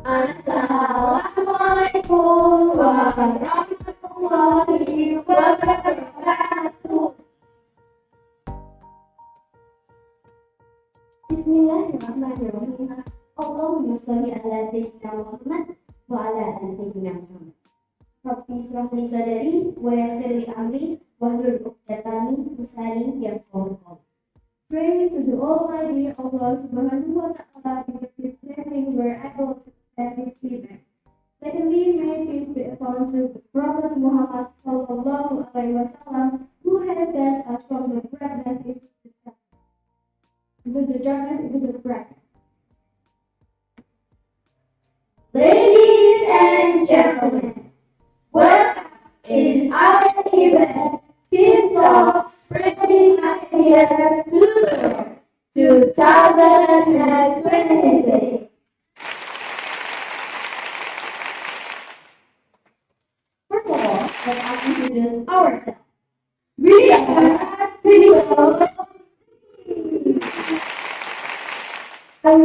Assalamualaikum warahmatullahi wabarakatuh. Bismillahirrahmanirrahim. Allahumma sholli ala sayyidina Muhammad wa ala ali sayyidina Muhammad. Rabbi shrah li sadri wa yassir li amri wahlul 'uqdatam min lisani yafqahu qawli. Praise to the Almighty Allah Subhanahu wa Ta'ala because His blessings were able to attend this event. Secondly, may peace be upon to the Prophet Muhammad Sallallahu Alaihi Wasallam, who has led us from the darkness into the brightness. Ladies and gentlemen, welcome in our event, Kids Talk Spreading Ideas to the 2026. First of all, let us introduce ourselves. We are Trio. I'm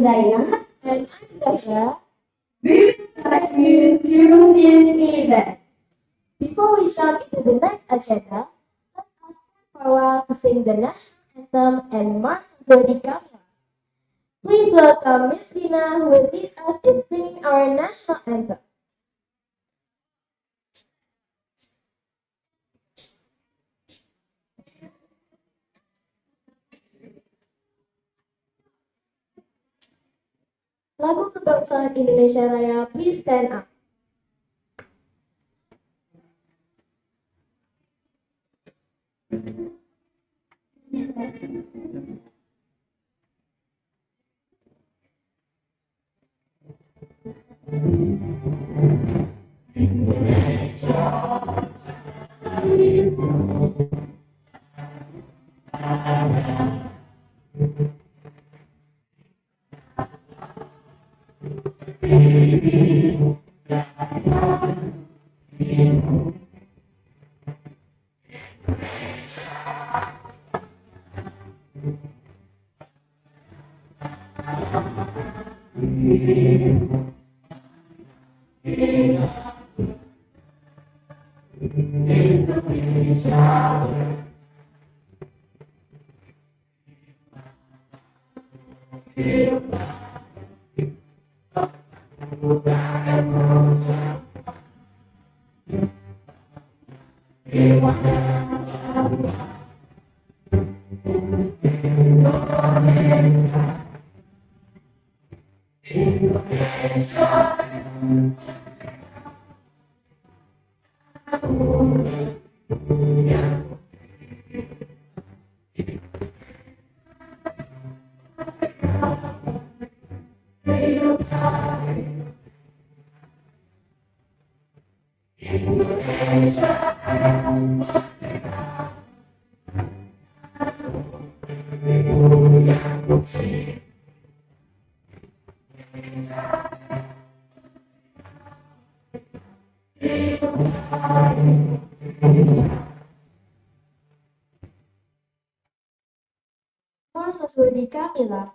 Zaina. And I'm Zasha. We would like you through this event. Before we jump into the next agenda, let us stand for a while to sing the national anthem and march to the Kamila. Please welcome Miss Lina, who will lead us in singing our national anthem. Lagu Kebangsaan Indonesia Raya, please stand up. Saswadi Kamila.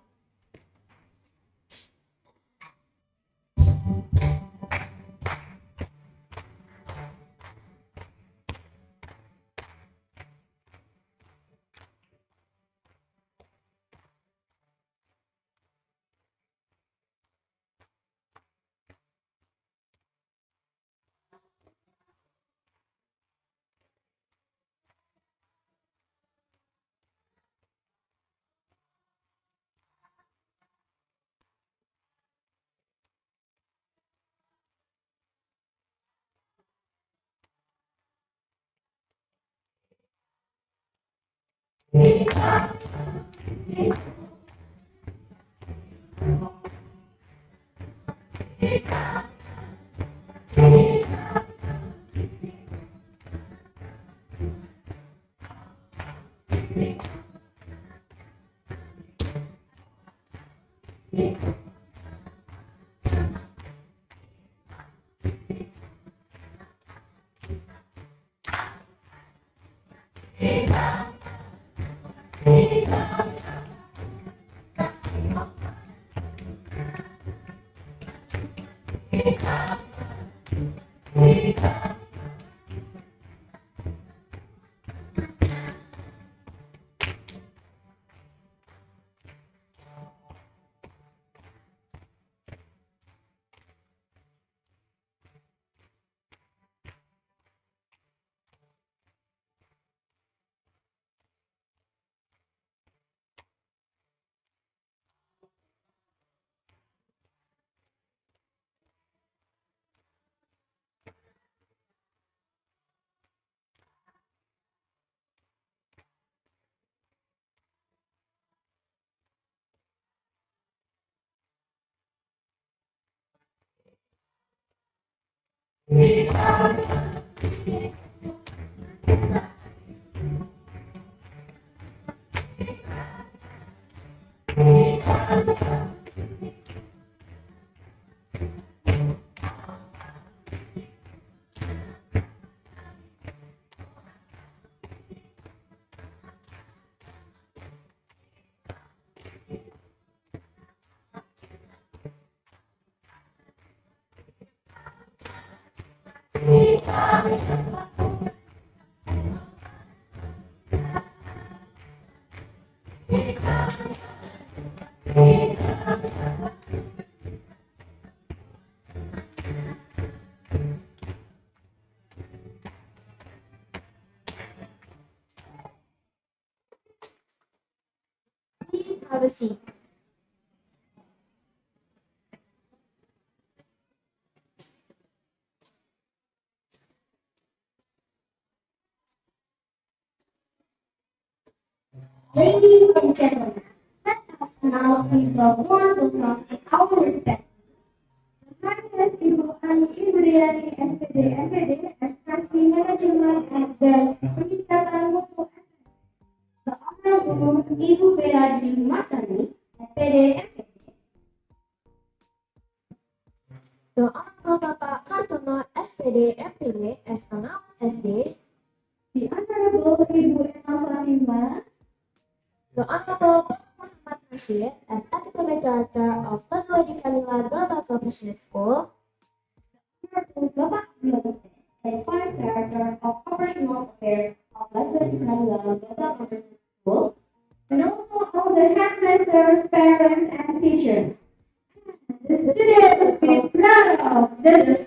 Please have a seat. Ladies and gentlemen, let us now give a warm welcome and our respect. Hanya Ibu Ani Ibriani SPD MPD Ekspresi Manajemen dan Peningkatan Mutu The Honorable Ibu Beradi Martani SPD MPD. The Honorable Bapak Kartono SPD MPD Estanawas SD. The Honorable Ibu Emma Fatima. The Honorable Muhammad Nasir as Academic Director of Laswadi Kamila Global Compassionate School. The Honorable Bapak Abdul as Vice Director of Operational Affairs of Laswadi Kamila Global Compassionate School. And also all the headmasters, parents, and teachers. The students be proud of the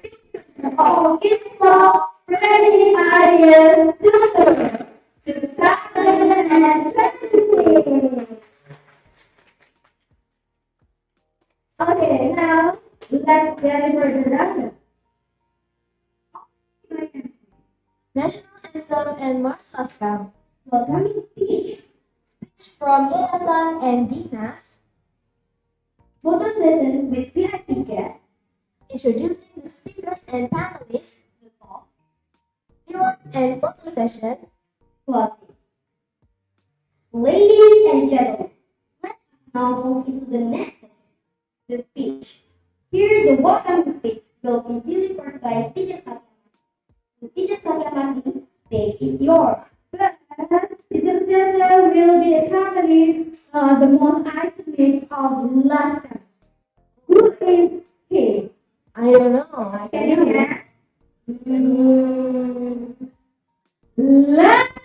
of Islam spreading ideas to the world. 2026. Okay, now let's deliver the lesson. National Anthem and Mars Haskam. Welcoming speech. Speech from Yayasan and Dinas. Photo session with VIP guests. Introducing the speakers and panelists. The talk. Viewer and photo session. Closing. Ladies and gentlemen, let us now move into the next session, the speech. Here, the welcome speech will be delivered by Teacher Satyamani. Teacher Satyamani, stage is yours. Teacher Satya will be accompanied the most iconic of last time. Who is he? I don't know. Can you hear? Let's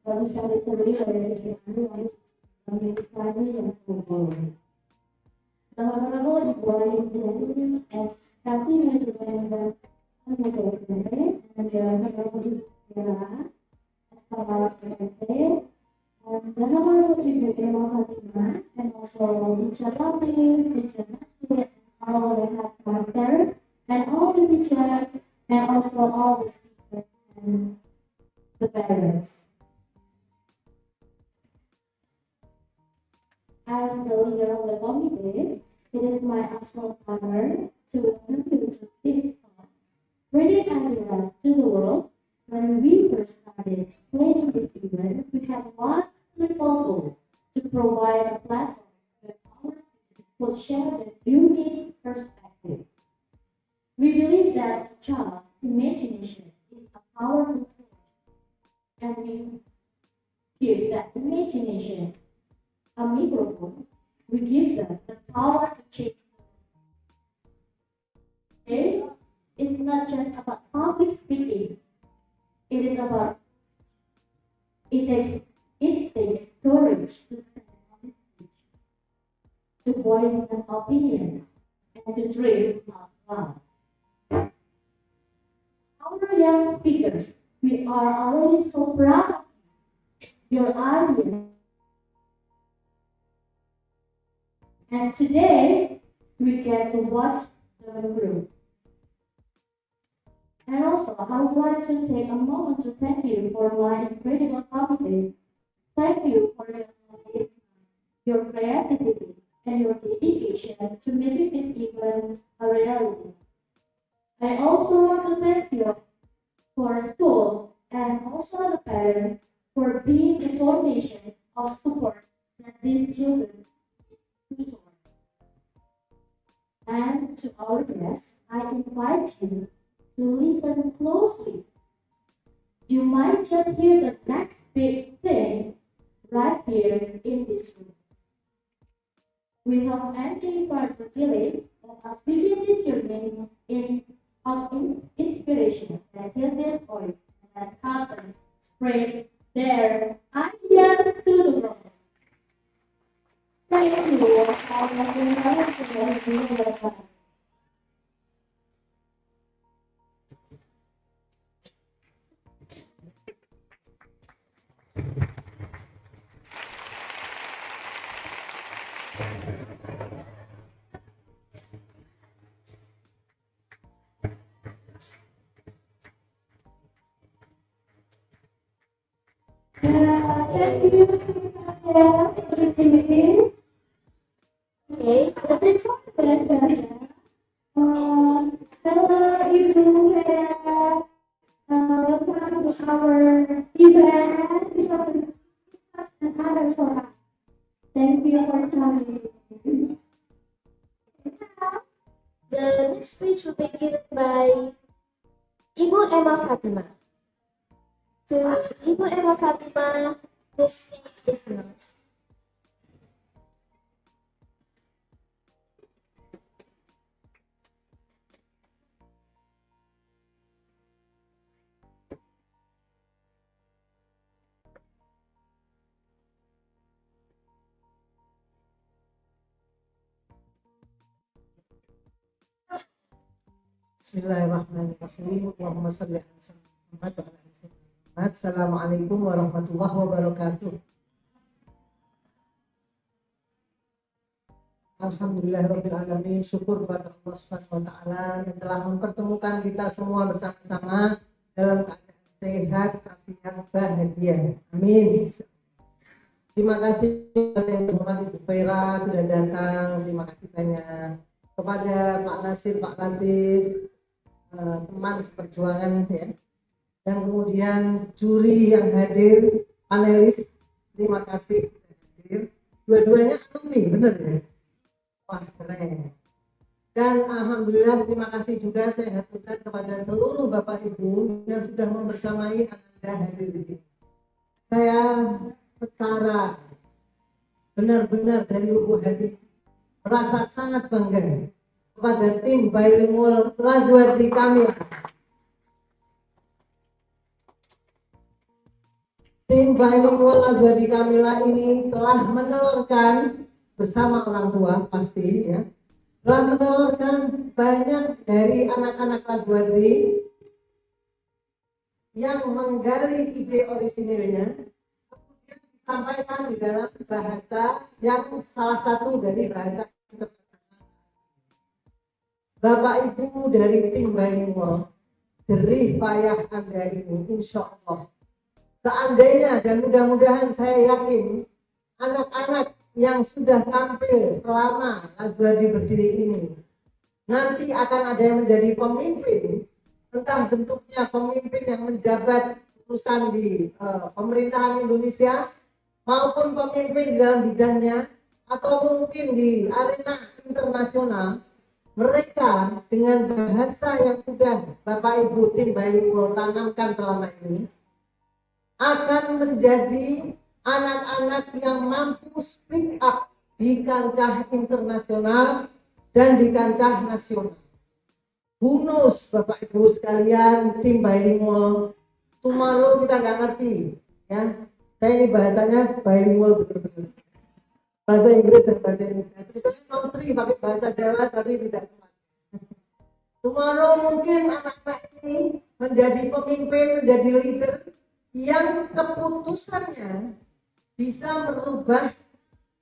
baru sore-sore dari sekitar lalu administrasi yang kumpul. Lalu Ibu ini kasih manajemen dan manajemen dan jalan era Estaban presente, the Honorable Ibu Emma Fatima, and also teacher Latif, teacher Nasir, all the headmaster, and all the teachers, and also all the students and the parents. As the leader of the committee, it is my absolute honor to welcome you to this talk, spreading ideas to the world. When we first started planning this event, we had one simple goal to provide a platform where our students could share their unique perspectives. We believe that the child's imagination is a powerful force, and we give that imagination a microphone. We give them the power to change the world. Today is not just about public speaking. It is about it takes courage to stand on the stage, to voice an opinion, and to dream out loud. Our young speakers, we are already so proud of your ideas. And today we get to watch them grow. And also, I would like to take a moment to thank you for my incredible committee. Thank you for your knowledge, your creativity, and your dedication to making this event a reality. I also want to thank you for school and also the parents for being the foundation of support that these children need. And to our guests, I invite you to listen closely. You might just hear the next big thing right here in this room. Without any further delay, let us begin this journey of inspiration. Let's hear this voice and let's help them spread their ideas to the world. Thank you. Okay, the next question. Hello, Ibu, welcome to our event. And other products. Thank you for coming. The next speech will be given by Ibu Emma Fatima. To Ibu Emma Fatima, the stage is yours. Bismillahirrahmanirrahim. Allahumma salli ala sayyidina Muhammad wa ala ali sayyidina Muhammad. Assalamualaikum warahmatullahi wabarakatuh. Alhamdulillahirabbil alamin. Syukur kepada Allah Subhanahu wa taala yang telah mempertemukan kita semua bersama-sama dalam keadaan sehat, afiat, bahagia. Amin. Terima kasih yang terhormat Ibu Fera sudah datang. Terima kasih banyak kepada Pak Nasir, Pak Latif, teman seperjuangan ya, dan kemudian juri yang hadir, panelis, terima kasih sudah hadir. Dua-duanya alumni, benar ya? Wah, keren. Dan alhamdulillah terima kasih juga saya haturkan kepada seluruh Bapak Ibu yang sudah membersamai Anda hadir di sini. Saya secara benar-benar dari lubuk hati merasa sangat bangga kepada tim bilingual Lazwadi kami. Tim bilingual Azwadi Kamila ini telah menelurkan bersama orang tua pasti ya, telah menelurkan banyak dari anak-anak Azwadi yang menggali ide orisinilnya, kemudian disampaikan di dalam bahasa yang salah satu dari bahasa internasional. Bapak Ibu dari tim bilingual, jerih payah Anda ini insya Allah. Seandainya dan mudah-mudahan saya yakin anak-anak yang sudah tampil selama Azwadi berdiri ini nanti akan ada yang menjadi pemimpin, entah bentuknya pemimpin yang menjabat urusan di pemerintahan Indonesia maupun pemimpin di dalam bidangnya atau mungkin di arena internasional. Mereka dengan bahasa yang sudah Bapak Ibu tim bilingual tanamkan selama ini akan menjadi anak-anak yang mampu speak up di kancah internasional dan di kancah nasional. Who knows, Bapak Ibu sekalian, tim bilingual, tomorrow kita nggak ngerti, ya. Saya ini bahasanya bilingual betul-betul. Bahasa Inggris dan bahasa Indonesia. Sebetulnya mau pakai bahasa Jawa tapi tidak kuat. Tomorrow mungkin anak-anak ini menjadi pemimpin, menjadi leader yang keputusannya bisa merubah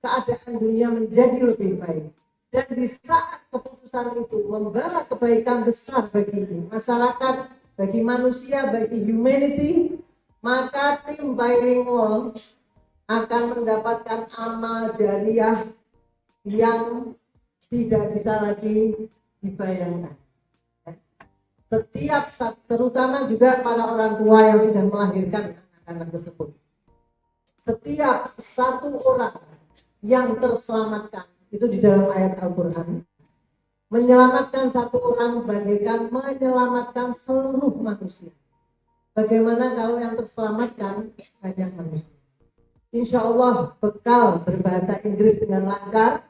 keadaan dunia menjadi lebih baik. Dan di saat keputusan itu membawa kebaikan besar bagi masyarakat, bagi manusia, bagi humanity, maka tim bilingual akan mendapatkan amal jariah yang tidak bisa lagi dibayangkan. Setiap, terutama juga para orang tua yang sudah melahirkan anak-anak tersebut. Setiap satu orang yang terselamatkan, itu di dalam ayat Al-Quran, menyelamatkan satu orang bagaikan menyelamatkan seluruh manusia. Bagaimana kalau yang terselamatkan banyak manusia? Insya Allah bekal berbahasa Inggris dengan lancar,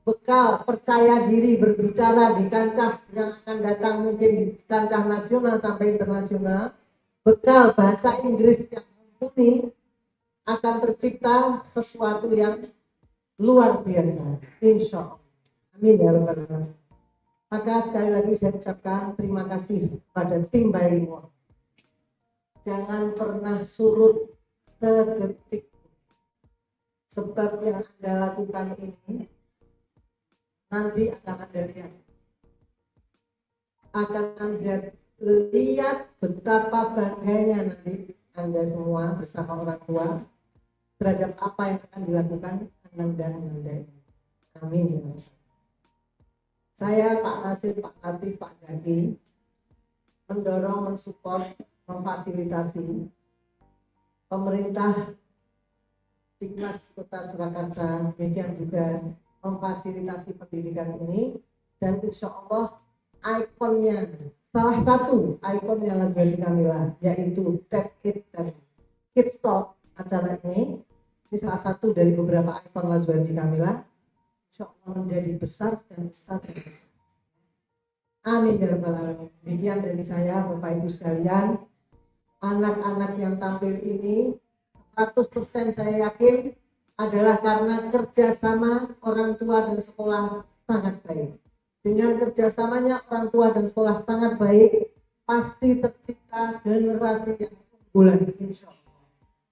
bekal percaya diri berbicara di kancah yang akan datang mungkin di kancah nasional sampai internasional, bekal bahasa Inggris yang mumpuni, akan tercipta sesuatu yang luar biasa, insya Allah. Amin ya rabbal alamin. Maka sekali lagi saya ucapkan terima kasih pada tim bilingual. Jangan pernah surut sedetik, sebab yang Anda lakukan ini nanti akan Anda lihat. Akan Anda lihat betapa bangganya nanti Anda semua bersama orang tua terhadap apa yang akan dilakukan Anda. Amin. Saya, Pak Nasir, Pak Latif, Pak Zaki mendorong, mensupport, memfasilitasi pemerintah Diknas Kota Surakarta, demikian juga memfasilitasi pendidikan ini, dan insya Allah ikonnya, salah satu ikonnya Azwadi Kamila, yaitu TED Kids dan Kids Talk acara ini salah satu dari beberapa ikon Azwadi Kamila, insya Allah menjadi besar dan besar dan besar. Amin ya rabbal alamin. Demikian dari saya, Bapak Ibu sekalian, anak-anak yang tampil ini 100% saya yakin adalah karena kerjasama orang tua dan sekolah sangat baik. Dengan kerjasamanya orang tua dan sekolah sangat baik, pasti tercipta generasi yang unggulan, insya Allah.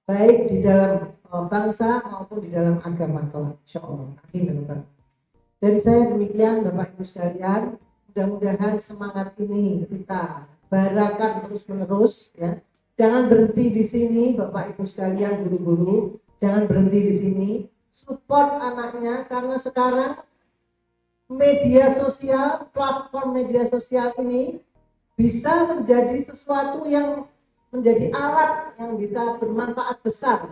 Baik di dalam bangsa maupun di dalam agama kelak, insya Allah. Amin. Dari saya demikian, Bapak Ibu sekalian, mudah-mudahan semangat ini kita barakan terus-menerus, ya. Jangan berhenti di sini, Bapak Ibu sekalian, guru-guru. Jangan berhenti di sini. Support anaknya, karena sekarang media sosial, platform media sosial ini bisa menjadi sesuatu yang menjadi alat yang bisa bermanfaat besar.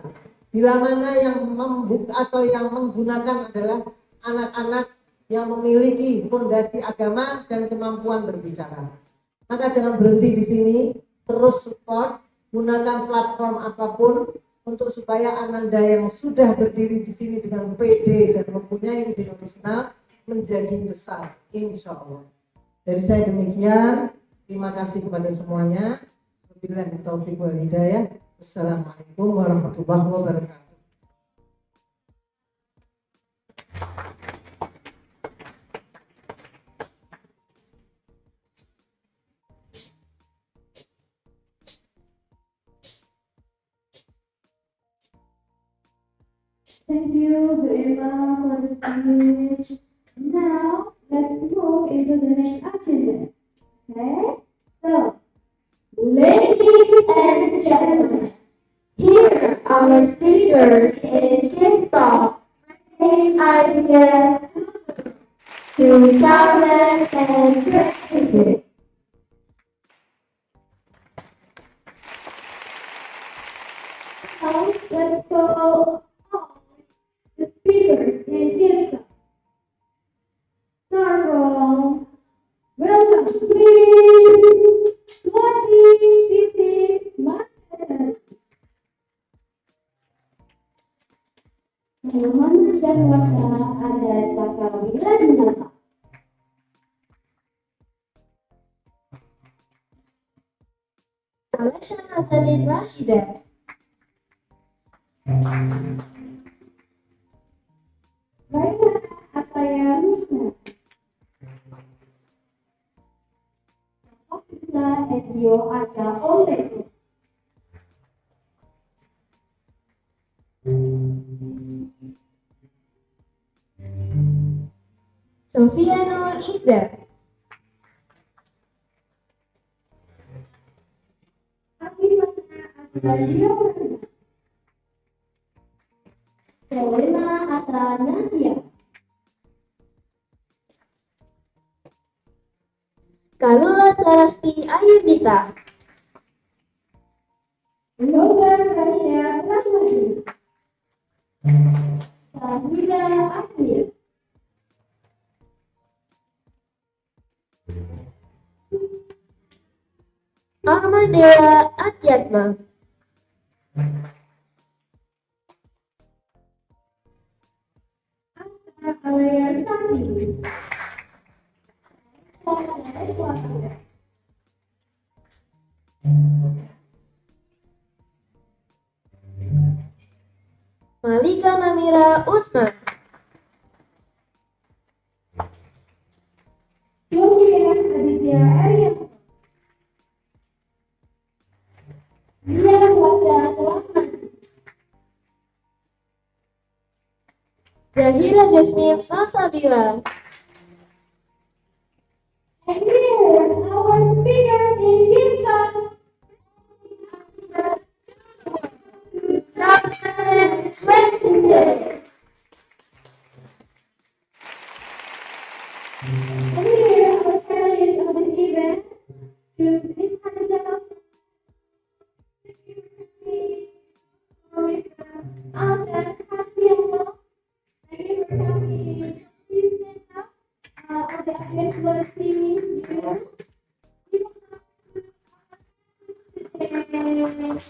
Bila mana yang membuka atau yang menggunakan adalah anak-anak yang memiliki fondasi agama dan kemampuan berbicara. Maka jangan berhenti di sini, terus support. Gunakan platform apapun untuk supaya Ananda yang sudah berdiri di sini dengan PD dan mempunyai ide orisinal menjadi besar, insya Allah. Dari saya demikian, terima kasih kepada semuanya. Wabillahi taufiq wal hidayah. Assalamualaikum warahmatullahi wabarakatuh. Thank you, Bu Emma, for the speech. Now, let's move into the next agenda. Okay? So, ladies and gentlemen, here are our speakers in Kids Talk, Bringing Ideas to 2026. Now, let's go on the speakers in Kids Talk. Start from welcome, please. Titi Martin. Muhammad dan Waka ada Sakabila Dinata. Alesha Hasanin Rashida. Laila Ataya Rusna. Ofisa Edio Ada Oleh. Sofia Nur Iza. Akibana Agradio. Selena Atanasia. Kalula Sarasti Ayudita. Logan Tasya Rahmadi. Sahida Ahmid. Arman Dewa Atyatma. Asa Alaya Sani. Malika Namira Usman. Yogia Aditya Arya. Dia Wada Rahman. Zahira Jasmine Salsabila. And here our speakers in Kingston. 2026. And here our panelists of this event to Miss Haniza, Alden, Hafiano. Thank you for coming. Please stand up. All the audience will see you. Thank you.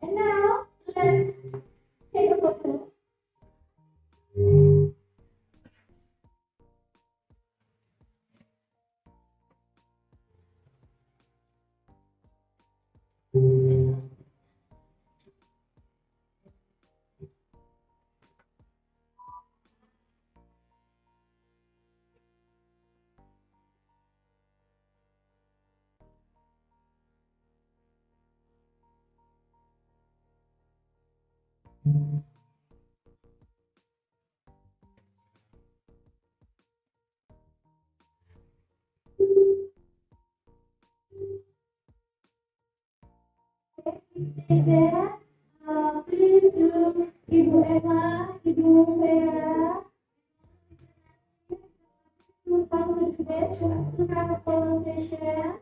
And now, let's take a photo. Stay there. Please do Ibu Emma, Ibu Vera, to come to the stage to have a conversation.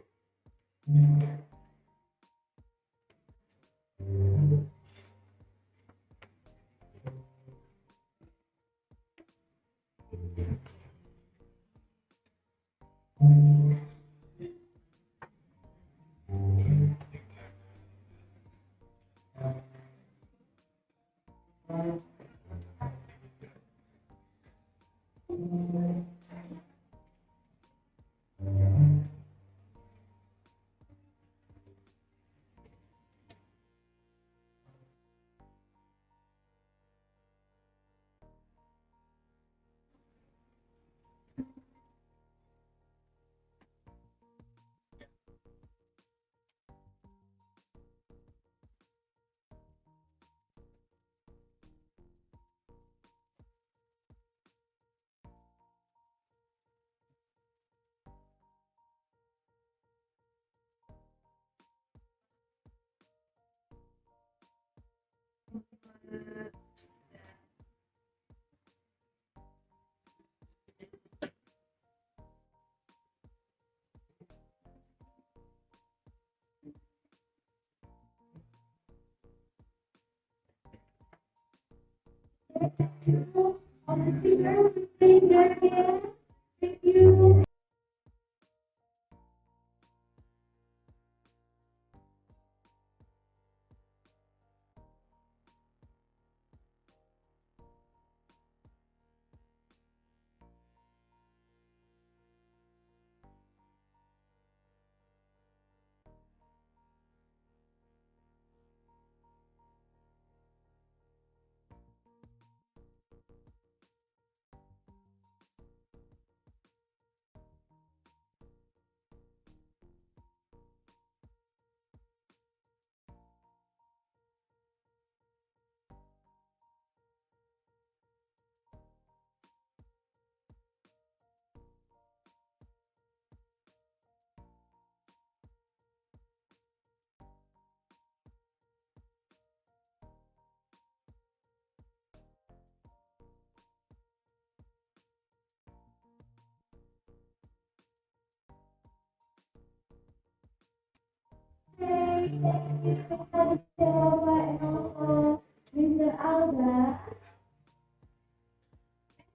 Mr. Alba.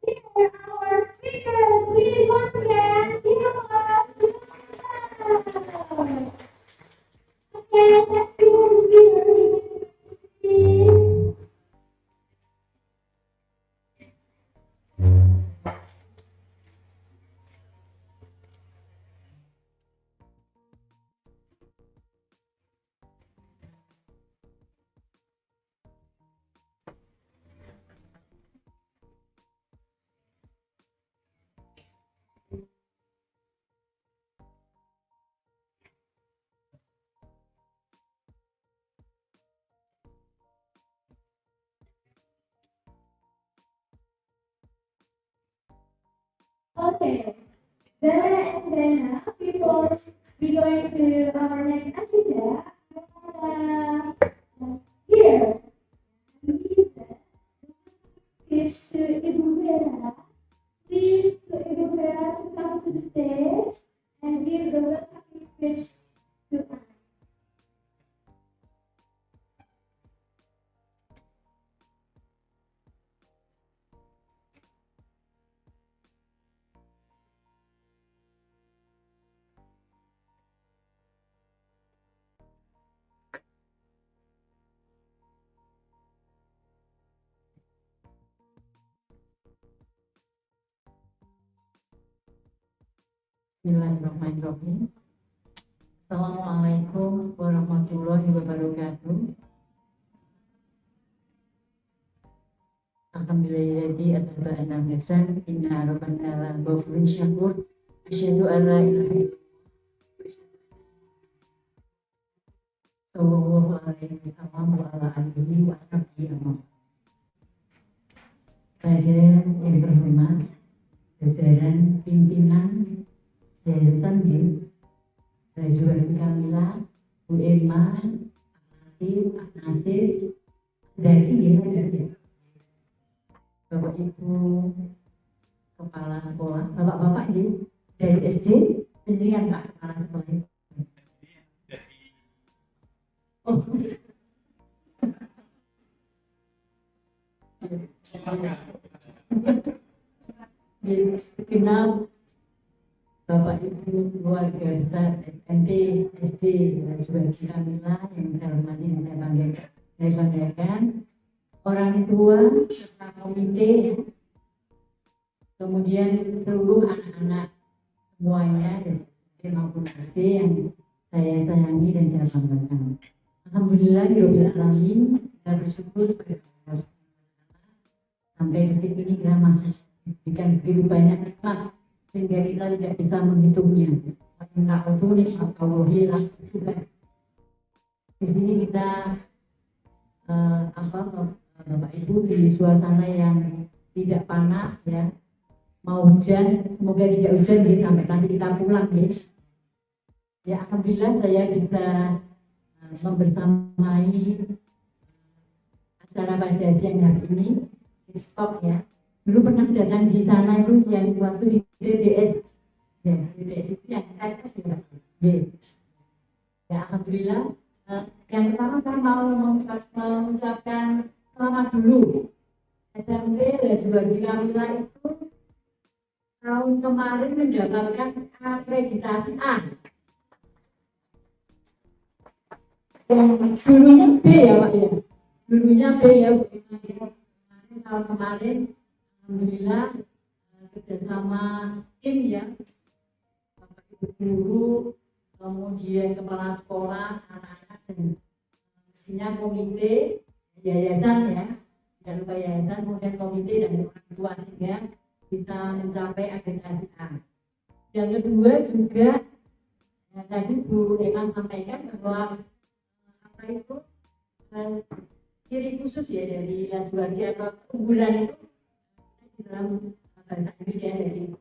Here are our speakers. Please once again, give us okay, let's do the speakers. Please. Okay. Then before we going to our next agenda, here we give the speech to Ibu Vera. Please to Ibu Vera to come to the stage and give the welcoming speech to us. Bismillahirrahmanirrahim. Assalamualaikum warahmatullahi wabarakatuh. Alhamdulillahilladzi athaba anna al-ihsan inna rabbana ghafurun syakur. Asyhadu an la ilaha illallah sallallahu alaihi wasallam wa ala alihi wa sahbihi ajmain. Pada yang terhormat jajaran pimpinan Yayasan BIN, Juwari Kamila, Bu Emma, Pak Nasir, Zaki ya, Bapak Ibu Kepala Sekolah, Bapak-bapak ini dari SD, pendidikan Pak Kepala Sekolah. Oh. Kenal Bapak Ibu keluarga besar SMP, SD, Juwari Kamila yang saya hormati dan saya banggakan, orang tua serta komite, kemudian seluruh anak-anak semuanya dari SMP maupun SD yang saya sayangi dan saya banggakan. Alhamdulillahirabbil alamin, kita bersyukur kepada Allah sampai detik ini kita masih diberikan begitu banyak nikmat sehingga kita tidak bisa menghitungnya. Karena itu nikmat Allah sudah. Di sini kita Bapak Ibu di suasana yang tidak panas ya, mau hujan, semoga tidak hujan ya sampai nanti kita pulang ya. Ya alhamdulillah saya bisa membersamai acara pada siang hari ini. Stop ya. Dulu pernah datang di sana itu yang waktu di TBS. Ya, TBS itu yang saya juga. Ya alhamdulillah. Yang pertama saya mau mengucapkan selamat dulu SMP Lajuardi Kamila itu tahun kemarin mendapatkan akreditasi A. Dulunya B ya Pak ya. Dulunya B ya Bu Ema ya. Tahun kemarin alhamdulillah kerjasama tim ya, Bapak Ibu guru, kemudian kepala sekolah, anak-anak dan mestinya komite yayasan ya, jangan lupa yayasan, kemudian komite dan orang tua sehingga bisa mencapai akreditasi A. Yang kedua juga tadi Bu Ema sampaikan bahwa apa itu ciri khusus ya dari Lajuardi atau unggulan itu di dalam bahasa Inggris ya dari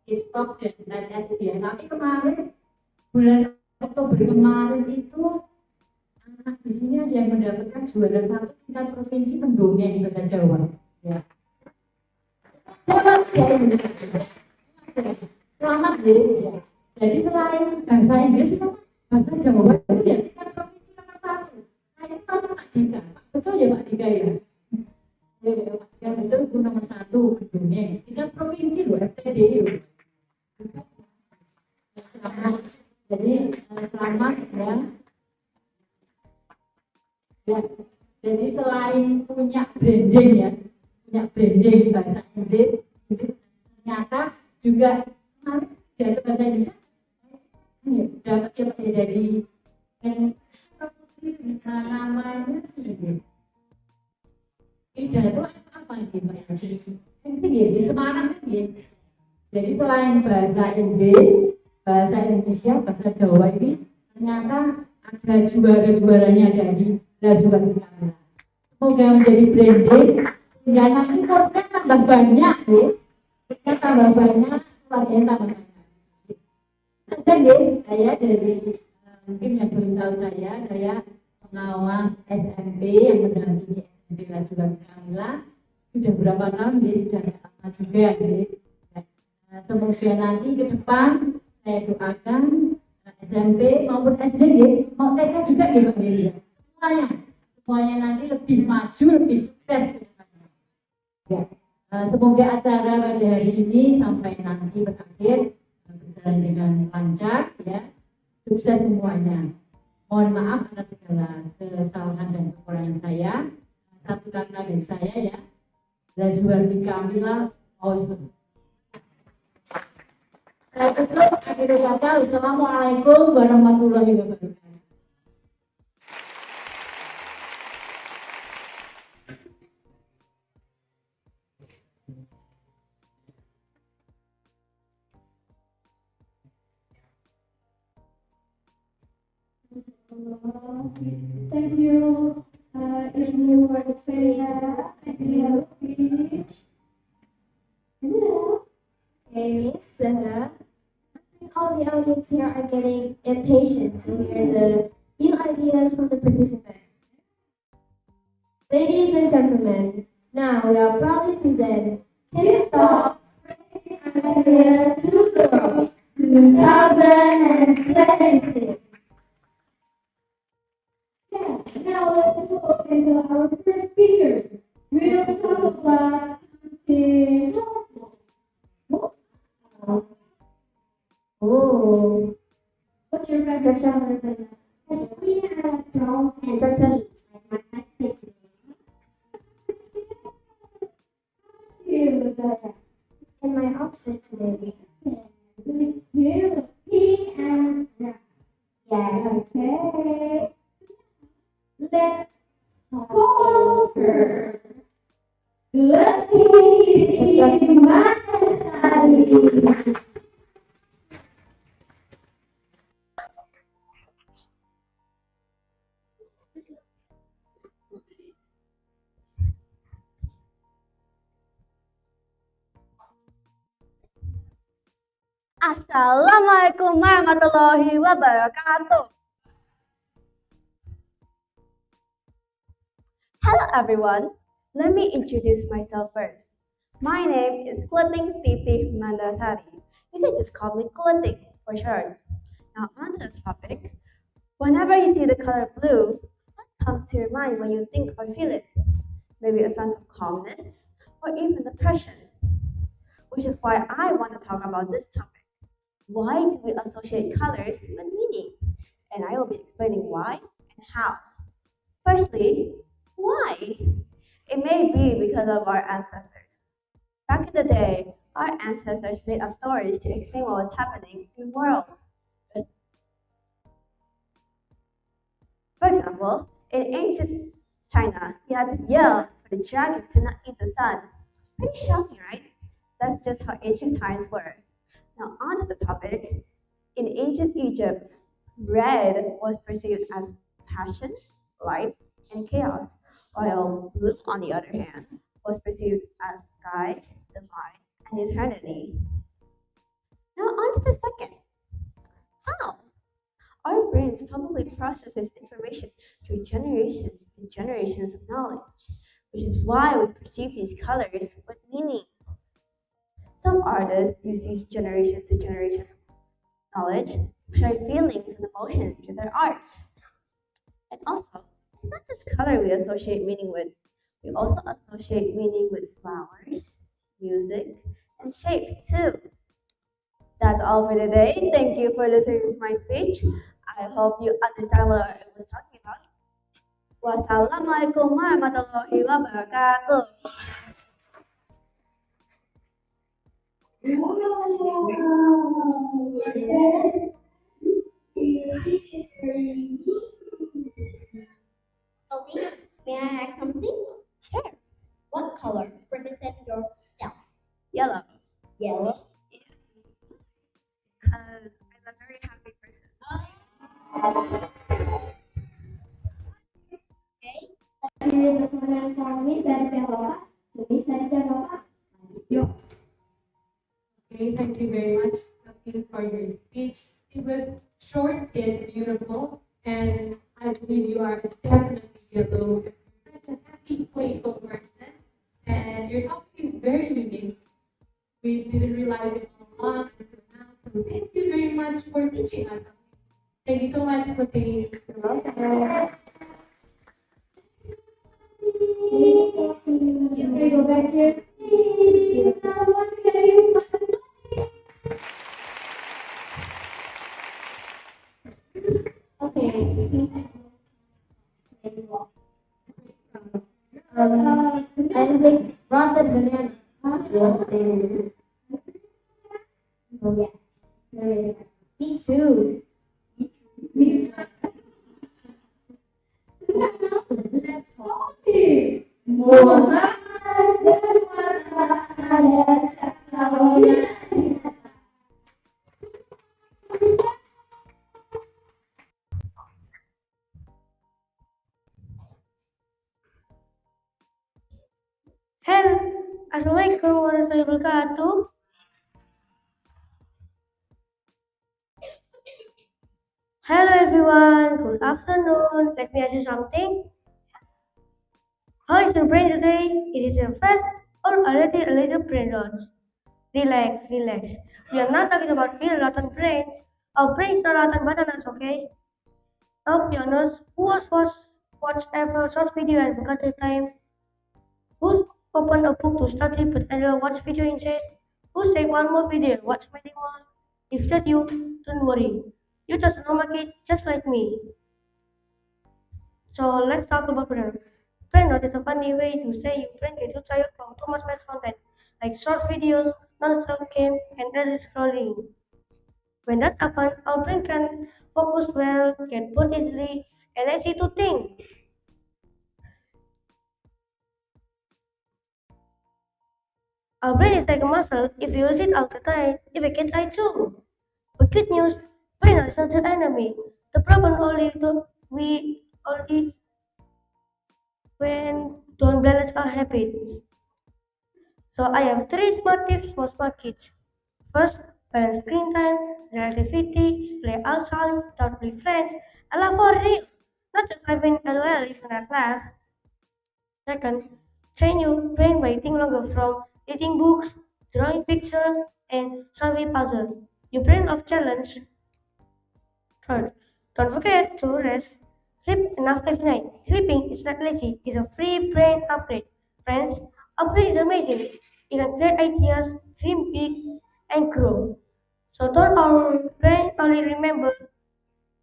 Kids Talk dan lain-lain itu ya. Tapi kemarin bulan Oktober kemarin itu anak di sini ada yang mendapatkan juara 1 tingkat provinsi pendongeng bahasa Jawa. Ya. Selamat ya ini. Selamat ya. Jadi selain bahasa Inggris itu bahasa Jawa itu ya tingkat provinsi nomor 1. Nah itu kalau Pak Dika, betul ya Pak Dika ya. Ya Pak Dika betul itu nomor 1 pendongeng. Tingkat provinsi loh FTDI loh. Selamat. Jadi selamat ya. Ya, jadi selain punya branding ya, punya branding bahasa Inggris ternyata juga kemarin dari bahasa Indonesia dapat ya dari yang namanya sih pidato apa gitu ini di Semarang kan gitu. Jadi selain bahasa Inggris, bahasa Indonesia, bahasa Jawa ini ternyata ada juara-juaranya dari Lajuardi Kamila. Semoga menjadi branding sehingga nanti muridnya tambah banyak ya. Kita tambah banyak, keluarganya tambah banyak. Saja saya dari mungkin yang belum tahu saya pengawas SMP yang mendampingi SMP Lajuardi Kamila sudah berapa tahun ya, sudah agak lama juga ya. Semoga nanti ke depan saya doakan SMP maupun SD ya, mau TK juga ya Pak ya. Semuanya nanti lebih maju, lebih sukses ke depannya. Ya, semoga acara pada hari ini sampai nanti berakhir berjalan dengan lancar ya, sukses semuanya. Mohon maaf atas segala kesalahan dan kekurangan saya. Satu kata dari saya ya, Lajuardi Kamila awesome. Saya tutup akhir kata. Assalamualaikum warahmatullahi wabarakatuh. Thank you. Thank you for the speech. Thank you. Hello. Okay, Miss Zahra. I think all the audience here are getting impatient to hear the new ideas from the participants. Ladies and gentlemen, now we are proudly present Kids Talk Ideas to Grow 2026. Yeah, now let's go into our first speaker. We'll talk about something. Oh, What's your favorite genre? We have drum and turkey. Like my favorite. You, in my outfit today. you, he and Yes. okay. Let's conquer. Letih Manasari. Assalamualaikum warahmatullahi wabarakatuh. Hello everyone. Let me introduce myself first. My name is Kleting Titih Mandasari. You can just call me Kleting for short. Now on to the topic. Whenever you see the color blue, what comes to your mind when you think or feel it? maybe a sense of calmness, or even depression. Which is why I want to talk about this topic. Why do we associate colors with meaning? And I will be explaining why and how. Firstly, why? It may be because of our ancestors. Back in the day, our ancestors made up stories to explain what was happening in the world. For example, in ancient China, you had to yell for the dragon to not eat the sun. Pretty shocking, right? That's just how ancient times were. Now, on to the topic. In ancient Egypt, red was perceived as passion, life, and chaos, while blue, on the other hand, was perceived as sky, divine, and eternity. Now, on to the second. How? Our brains probably process this information through generations to generations of knowledge, which is why we perceive these colors with meaning. Some artists use these generations to generations of knowledge to share feelings and emotions through their art. And also, it's not just color we associate meaning with, we also associate meaning with flowers, music, and shapes too. That's all for today. Thank you for listening to my speech. I hope you understand what I was talking about. Wassalamualaikum warahmatullahi wabarakatuh. Okay, may I ask something? Sure. What color represents yourself? Yellow. Yellow. Because I'm a very happy person. Okay. Dari pertanyaan kami dari Bapak, tulis dari Bapak. Yuk. Okay, thank you very much, Kapil, for your speech. It was short yet beautiful, and I believe you are definitely yellow because you're such a happy, playful person, and your topic is very unique. We didn't realize it all along until now, so thank you very much for teaching us something. Thank you so much, Kapil. You're welcome. You can go back to your seat. Okay. I think rotten banana. Oh yeah. Me too. Let's copy. Muhammad ada cakrawala. Hello, Assalamualaikum warahmatullahi wabarakatuh. Hello everyone, good afternoon. Let me ask you something. How is your brain today? It is your first or already a little brain rot? Relax, relax. We are not talking about real rotten brains. Our brains are rotten bananas, okay? Now be honest, who has watched ever short video and forgot the time? Who opened a book to study but ended watch video instead? Who take one more video, watch many more? If that you, don't worry. You're just a normal kid, just like me. So let's talk about brain. Brain rot is a funny way to say your brain gets too tired from too much less content, like short videos, non-stop game, and endless scrolling. When that happens, our brain can focus well, get bored easily, and lazy to think. Our brain is like a muscle. If you use it all the time, it will get tired too. But good news, brain is not the enemy. The problem we only when don't balance our habits. So I have three smart tips for smart kids. First, balance screen time, relativity, play outside, talk with friends, and laugh for real. Not just having LOL if you not laugh. Second, train your brain by eating longer from reading books, drawing pictures, and solving puzzles. Your brain of challenge. Third, don't forget to rest. Sleep enough every night. Sleeping is not lazy, it's a free brain upgrade. Friends, our brain is amazing. It can create ideas, dream big, and grow. So don't our brain only remember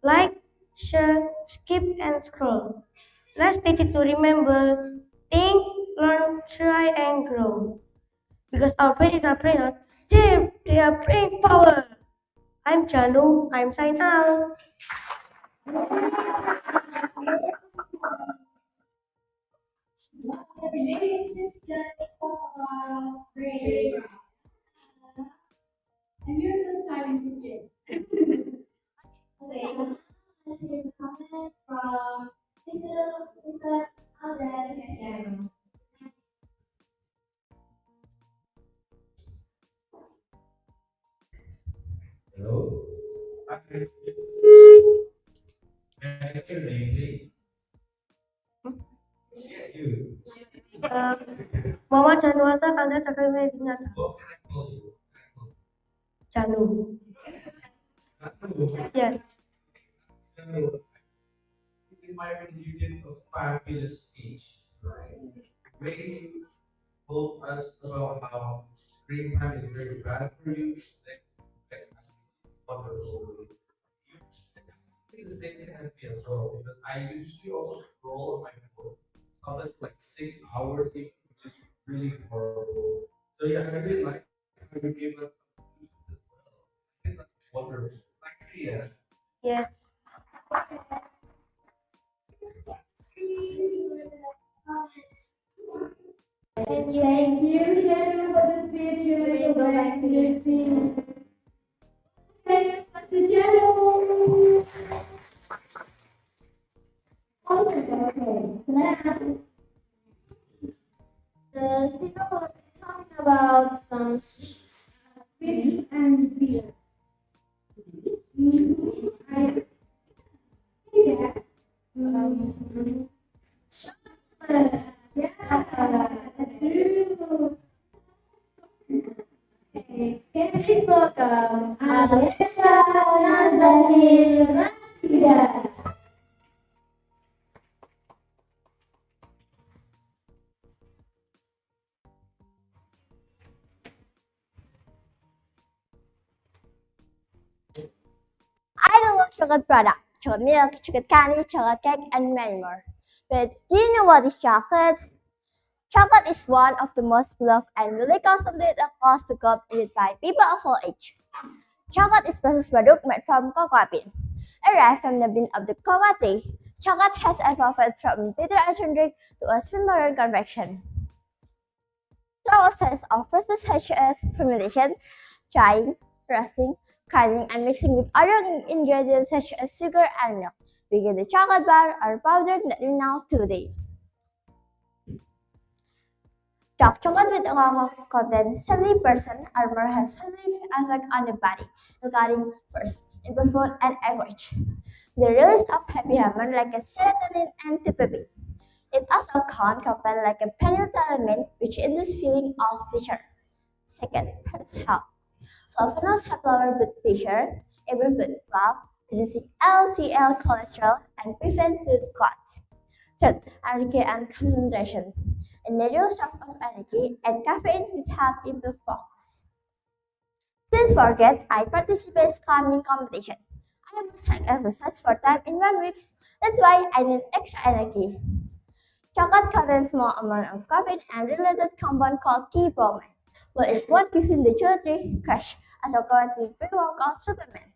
like, share, skip, and scroll. Let's teach it to remember, think, learn, try, and grow. Because our brain is our brain, they are brain power. I'm Chalu. I'm sign out. And here's the styling subject. Okay, let's hear the comment from Mr. Alden Piano. Hello? Can I get your name, please? Yeah, you. Muhammad Januata Anda Cakrawala Dinata. What can I call you? Janu. Hello. Yes. Hello. In my you did a fabulous speech, right? Maybe you told us about how screen time is very bad for you. That's actually wonderful. It's the same thing as me as well, because I usually also scroll on my phone, sometimes like 6 hours, which is really horrible. So yeah, I really like how you gave us as well. I think that's wonderful. Thank you, yeah. Yes. And you Thank may, you, Janu, for the speech. You you may may go go back back to to your your seat. seat. Thank you, Janu. Okay, now. The speaker will be talking about some sweets. Sweets and beer. I guess. Chocolate. Yeah, true. Okay, please welcome Alicia Nazahir Rashida. I love chocolate product, chocolate milk, chocolate candy, chocolate cake, and many more. But do you know what is chocolate? Chocolate is one of the most beloved and really consumed across the globe eaten by people of all ages. Chocolate is processed product made from cocoa bean. Arrived from the bean of the cocoa tree, chocolate has evolved from bitter drink to a sweet modern confection. Through a series of processes such as fermentation, drying, roasting, carding, and mixing with other ingredients such as sugar and milk, we get the chocolate bar or powder that we know today. Dark chocolate with cocoa content 70% or more has positive effect on the body, including first, improvement and average. The release of happy hormone like a serotonin and dopamine. It also can compound like a phenylethylamine, which induces feeling of pleasure. Second, heart health. Flavonoids have lower blood pressure, improve blood flow, reducing LDL cholesterol, and prevent blood clots. Third, energy and concentration. A natural source of energy and caffeine which help improve focus. Since forget, I participate in climbing competition. I must have exercise 4 times in 1 week. That's why I need extra energy. Chocolate contains small amount of caffeine and related compound called key bromide, but it won't give you the jewelry crush as a current with pre-workout supplement.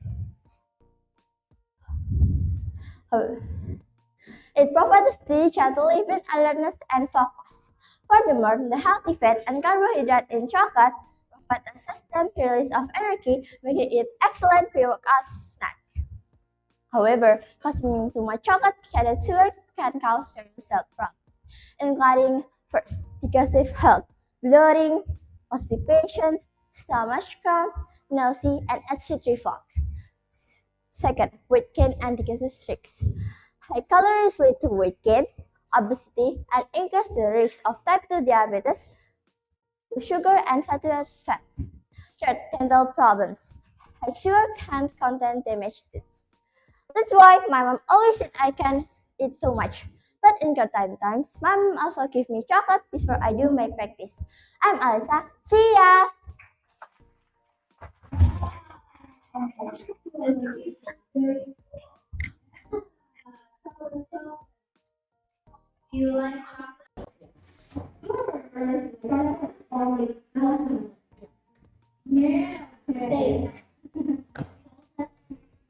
It provides steady gentle even alertness and focus. Furthermore, the healthy fat and carbohydrate in chocolate provide a sustained release of energy, making it excellent pre-workout snack. However, consuming too much chocolate added sugar can cause various health problems, including first, digestive health, bloating, constipation, stomach cramp, nausea, and acid reflux. Second, weight gain and digestive tricks. High calories lead to weight gain, obesity, and increase the risk of type 2 diabetes, sugar and saturated fat. Third, dental problems. High sugar can contain damaged teeth. That's why my mom always said I can eat too much. But But in good times, Mom also give me chocolate before I do my practice. I'm Alisa. See ya! You like yeah. Stay.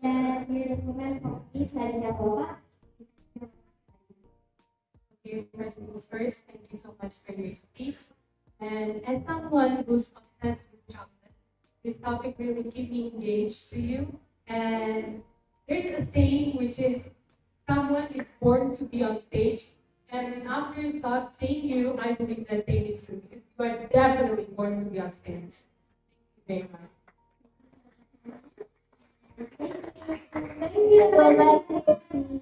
Dan your document kopi saya bawa. Okay, first things first, thank you so much for your speech. And as someone who's obsessed with chocolate, this topic really keep me engaged to you. And there's a saying which is someone is born to be on stage. And after seeing you, I believe that saying is true because you are definitely born to be on stage. Thank you very much. Go back to your seat.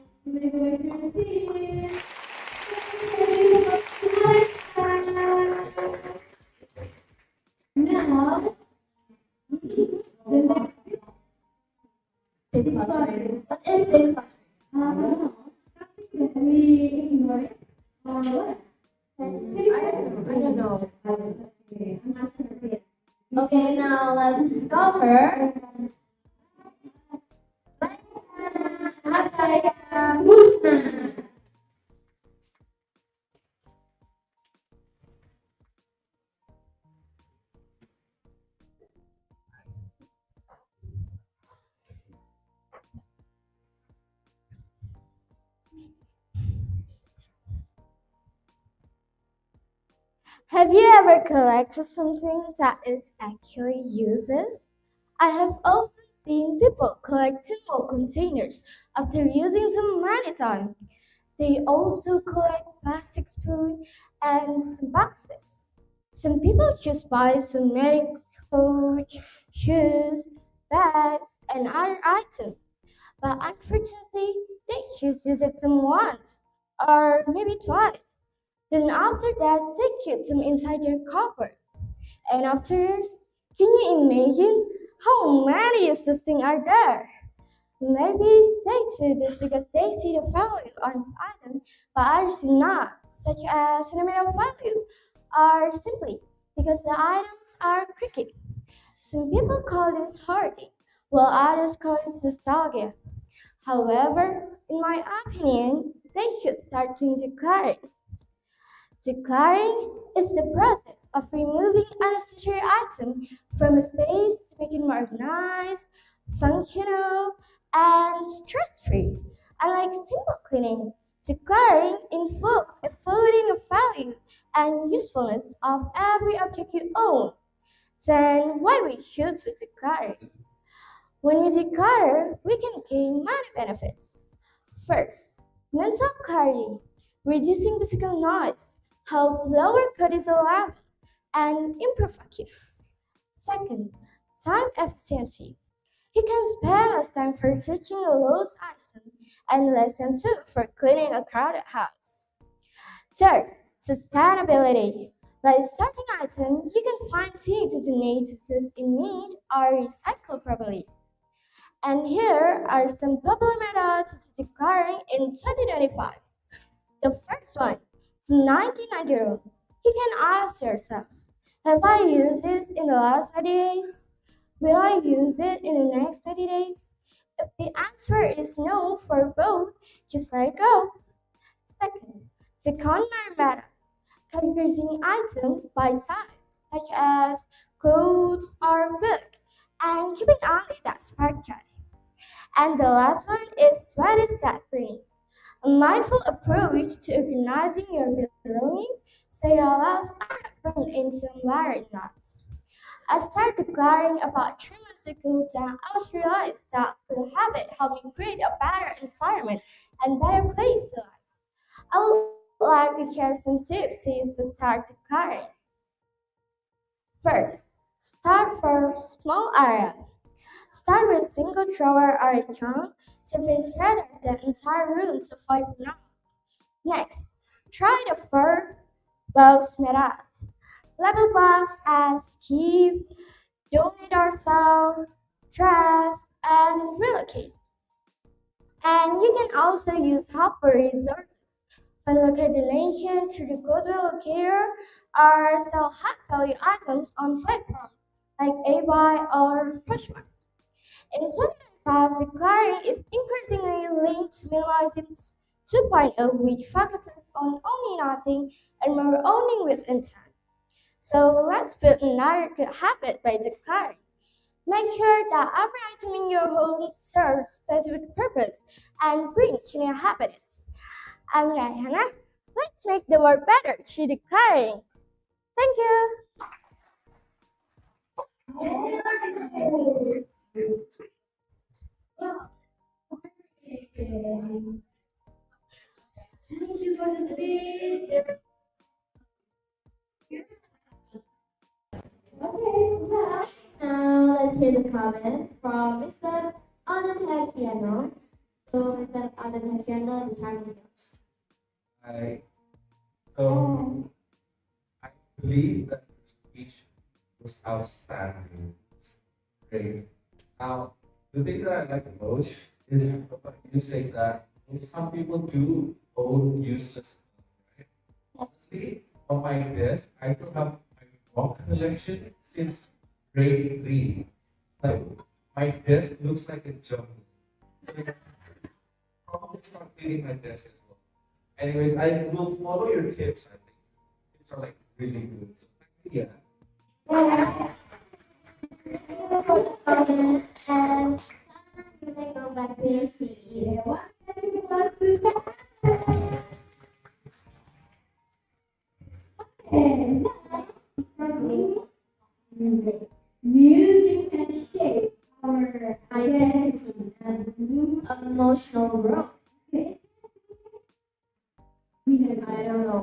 Now, The classroom. What is the classroom? we ignore it. I don't know. Okay, now let's cover. Husna. Have you ever collected something that is actually useless? I have often seen people collect simple containers after using them many times. They also collect plastic spoons and some boxes. Some people just buy some medical clothes, shoes, bags, and other items. But unfortunately, they just use it them once or maybe twice. Then after that, they keep them inside their cupboard. And after years, can you imagine how many useless things are there? Maybe they do this because they see the value on item, but others do not, such as sentimental value, or simply because the items are tricky. Some people call this hoarding, while others call it nostalgia. However, in my opinion, they should start doing decluttering. Decluttering is the process of removing unnecessary items from a space to make it more organized, functional, and stress-free. Unlike simple cleaning, decluttering involves evaluating the value and usefulness of every object you own. Then why we should do decluttering? When we declutter, we can gain many benefits. First, mental clarity, reducing physical noise, help lower cortisol level, and improve focus. Second, time efficiency. You can spend less time for searching a lost item and less time too for cleaning a crowded house. Third, sustainability. By sorting items, you can find things you donate to those in need or recycle properly. And here are some popular methods to decluttering in 2025. The first one, 1990 rule. You can ask yourself, have I used this in the last 30 days? Will I use it in the next 30 days? If the answer is no for both, just let it go. Second, the corner method. Categorizing items by type, such as clothes or book, and keeping only that spark joy. And the last one is what is that bringing? A mindful approach to organizing your belongings so your life aren't thrown into layered knots. I started declaring about 3 months ago that I was realized that the habit helped me create a better environment and better place to live. I would like to share some tips to use to start declaring. First, start from small area. Start with a single drawer or a trunk surface rather than entire room to avoid burnout. Next, try the 4 box method. Label box as keep, donate or sell, trash, and relocate. And you can also use helpful resources When coordination through the goodwill locator are sell high-value items on platforms like eBay or Poshmark. In 2025, declaring is increasingly linked to minimalism 2.0, which focuses on owning nothing and more owning with intent. So let's build another good habit by declaring. Make sure that every item in your home serves specific purpose and brings new habits. I'm Rayhana. Let's make the world better through declaring. Thank you. Now let's hear the comment from Mr. Adan Herfiano. So Mr. Adan Herfiano, the time is yours. I so I believe that the speech was outstanding. It's great. Now, the thing that I like the most is you say that some people do own useless stuff, right? Honestly, on my desk, I still have my rock collection since grade 3. Like, my desk looks like a jungle. So, probably start cleaning my desk as well. Anyways, I will follow your tips. I think tips are like really good. So, yeah. Thank you for the comment, and you may go back to your seat. Music can shape our Identity and emotional growth. I don't know.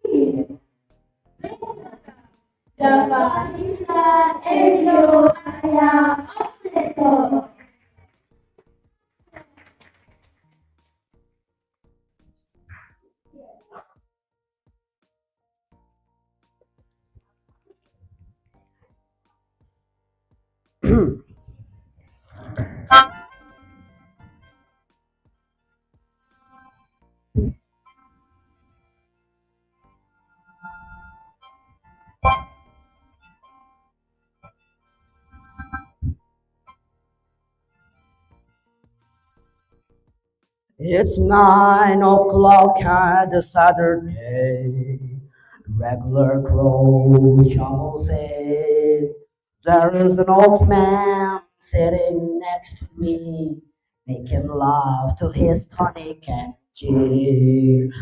Please welcome Dava Hipsa Elio Arya Opleto. It's 9 o'clock on the Saturday. Regular crow shovels in. There is an old man sitting next to me, making love to his tonic and gin.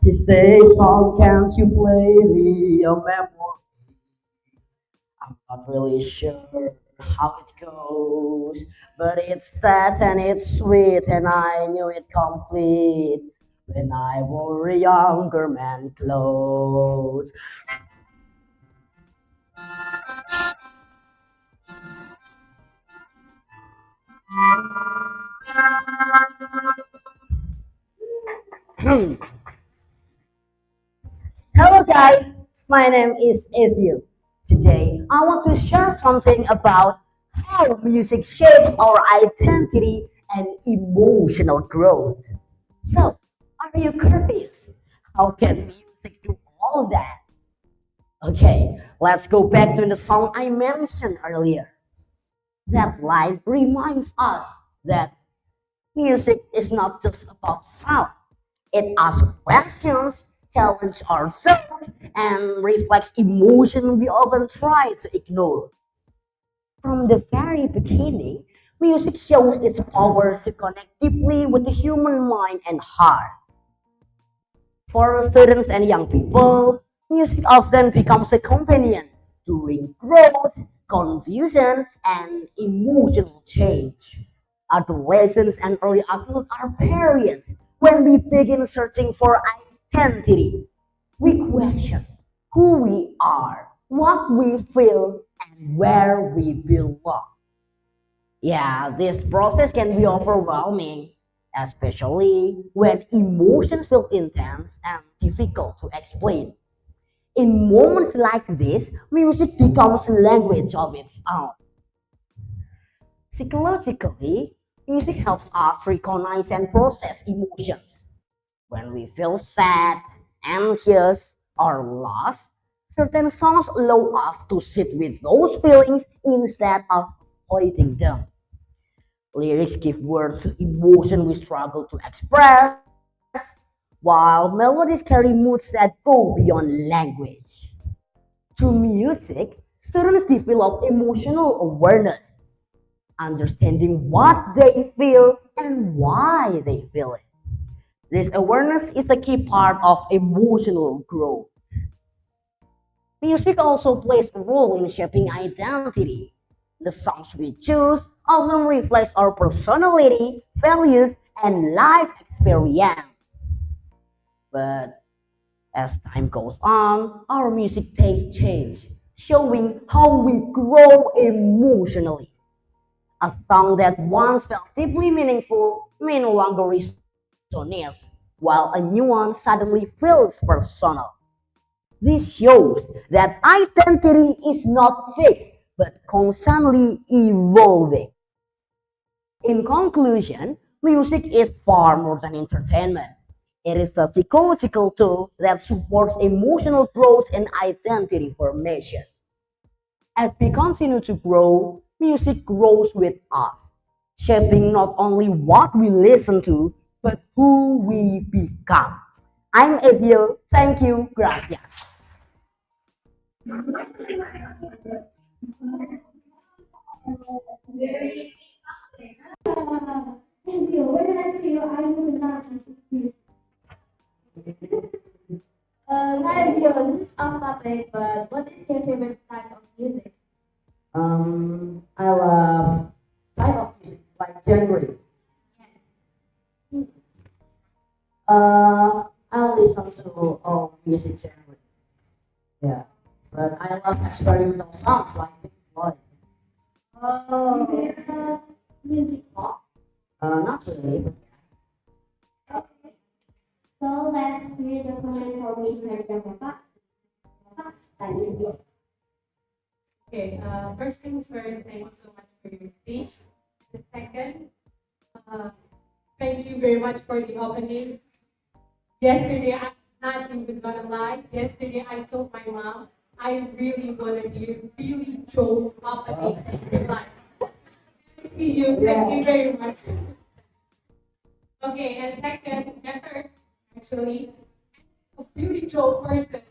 He says, "Son, can't you play me a memory?" I'm not really sure how it goes, but it's that and it's sweet, and I knew it complete when I wore a younger man clothes. Hello guys, my name is Ezio. Today I want to share something about how music shapes our identity and emotional growth. So, are you curious? How can music do all that? Okay, let's go back to the song I mentioned earlier. That line reminds us that music is not just about sound. It asks questions, challenges ourselves, and reflects emotion we often try to ignore. From the very beginning, music shows its power to connect deeply with the human mind and heart. For students and young people, music often becomes a companion during growth, confusion, and emotional change. Adolescents and early adults are periods when we begin searching for identity. We question who we are, what we feel, and where we belong. Yeah, this process can be overwhelming, especially when emotions feel intense and difficult to explain. In moments like this, music becomes a language of its own. Psychologically, music helps us recognize and process emotions. When we feel sad, anxious, or lost, certain songs allow us to sit with those feelings instead of avoiding them. Lyrics give words to emotion we struggle to express, while melodies carry moods that go beyond language. Through music, students develop emotional awareness, understanding what they feel and why they feel it. This awareness is the key part of emotional growth. Music also plays a role in shaping identity. The songs we choose often reflect our personality, values, and life experience. But as time goes on, our music tastes change, showing how we grow emotionally. A song that once felt deeply meaningful may no longer resonate, while a new one suddenly feels personal. This shows that identity is not fixed but constantly evolving. In conclusion, music is far more than entertainment. It is a psychological tool that supports emotional growth and identity formation. As we continue to grow, music grows with us, shaping not only what we listen to, but who we become. I'm Edil. Thank you. Gracias. Thank you. When I see you, I will not. Guys, yo, this is off topic, but what is your favorite type of music? I love type of music, like genre. I listen to all music genres. Yeah, but I love experimental songs like Pink Floyd. Oh, Music box. Not really, but Okay. So let's read the comment for Mr. Bapak. Bapak, tanya dia. Okay, first things first, thank you so much for your speech. And second, uh, thank you very much for the opening. Yesterday, I'm not even gonna lie. Yesterday, I told my mom I really want to hear Billy Joel's opening in real life. See you. Thank you very much. Okay, and second, and third, actually, a Billy Joel person,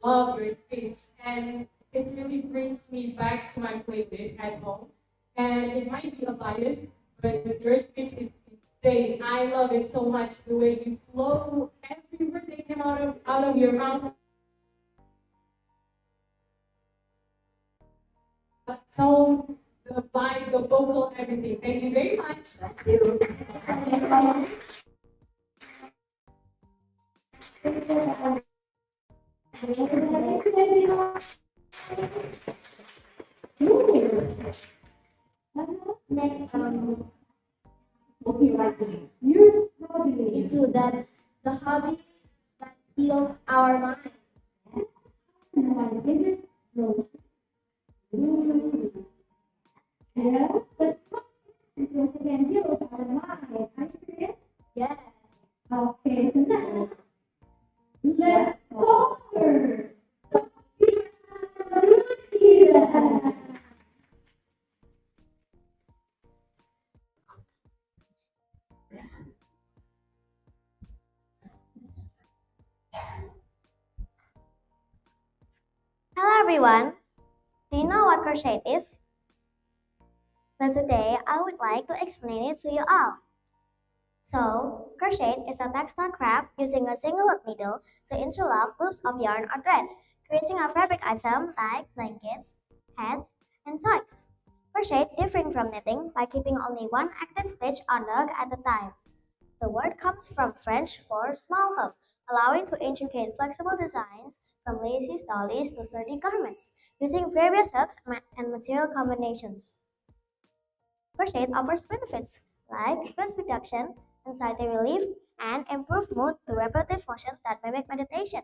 I love your speech, and it really brings me back to my playlist at home. And it might be a bias, but your speech is insane. I love it so much. The way you flow, every word that came out of your mouth, the tone, the vibe, the vocal, everything. Thank you very much. Thank you. Next, it's you that the hobby that heals our mind. my favorite role. Yeah, but you can do it our mind. Are you serious? Yes. Okay, so now let's cover. Hello everyone. Do you know what crochet is? Well, today I would like to explain it to you all. So, crochet is a textile craft using a single needle to interlock loops of yarn or thread, creating a fabric item like blankets, hats, and toys. Crochet differing from knitting by keeping only one active stitch on the hook at a time. The word comes from French for small hook, allowing to intricate flexible designs from lacy dollies to sturdy garments, using various hooks and material combinations. Crochet offers benefits like stress reduction, anxiety relief, and improved mood through repetitive motion that mimic meditation.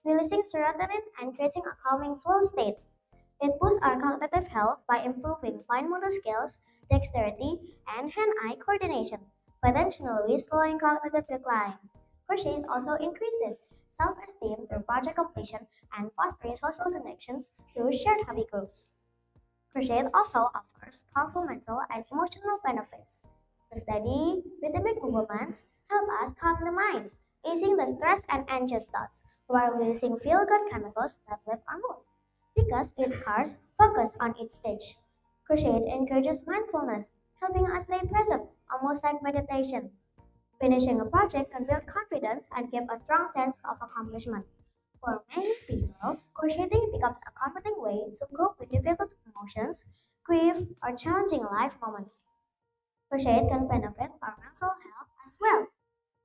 releasing serotonin and creating a calming flow state. It boosts our cognitive health by improving fine motor skills, dexterity, and hand-eye coordination, potentially slowing cognitive decline. Crochet also increases self-esteem through project completion and fostering social connections through shared hobby groups. Crochet also offers powerful mental and emotional benefits. The steady, rhythmic movements help us calm the mind, easing the stress and anxious thoughts, while releasing feel-good chemicals that lift our mood. Because it cars focus on each stage. Crochet encourages mindfulness, helping us stay present, almost like meditation. Finishing a project can build confidence and give a strong sense of accomplishment. For many people, crocheting becomes a comforting way to cope with difficult emotions, grief, or challenging life moments. Crochet can benefit our mental health as well,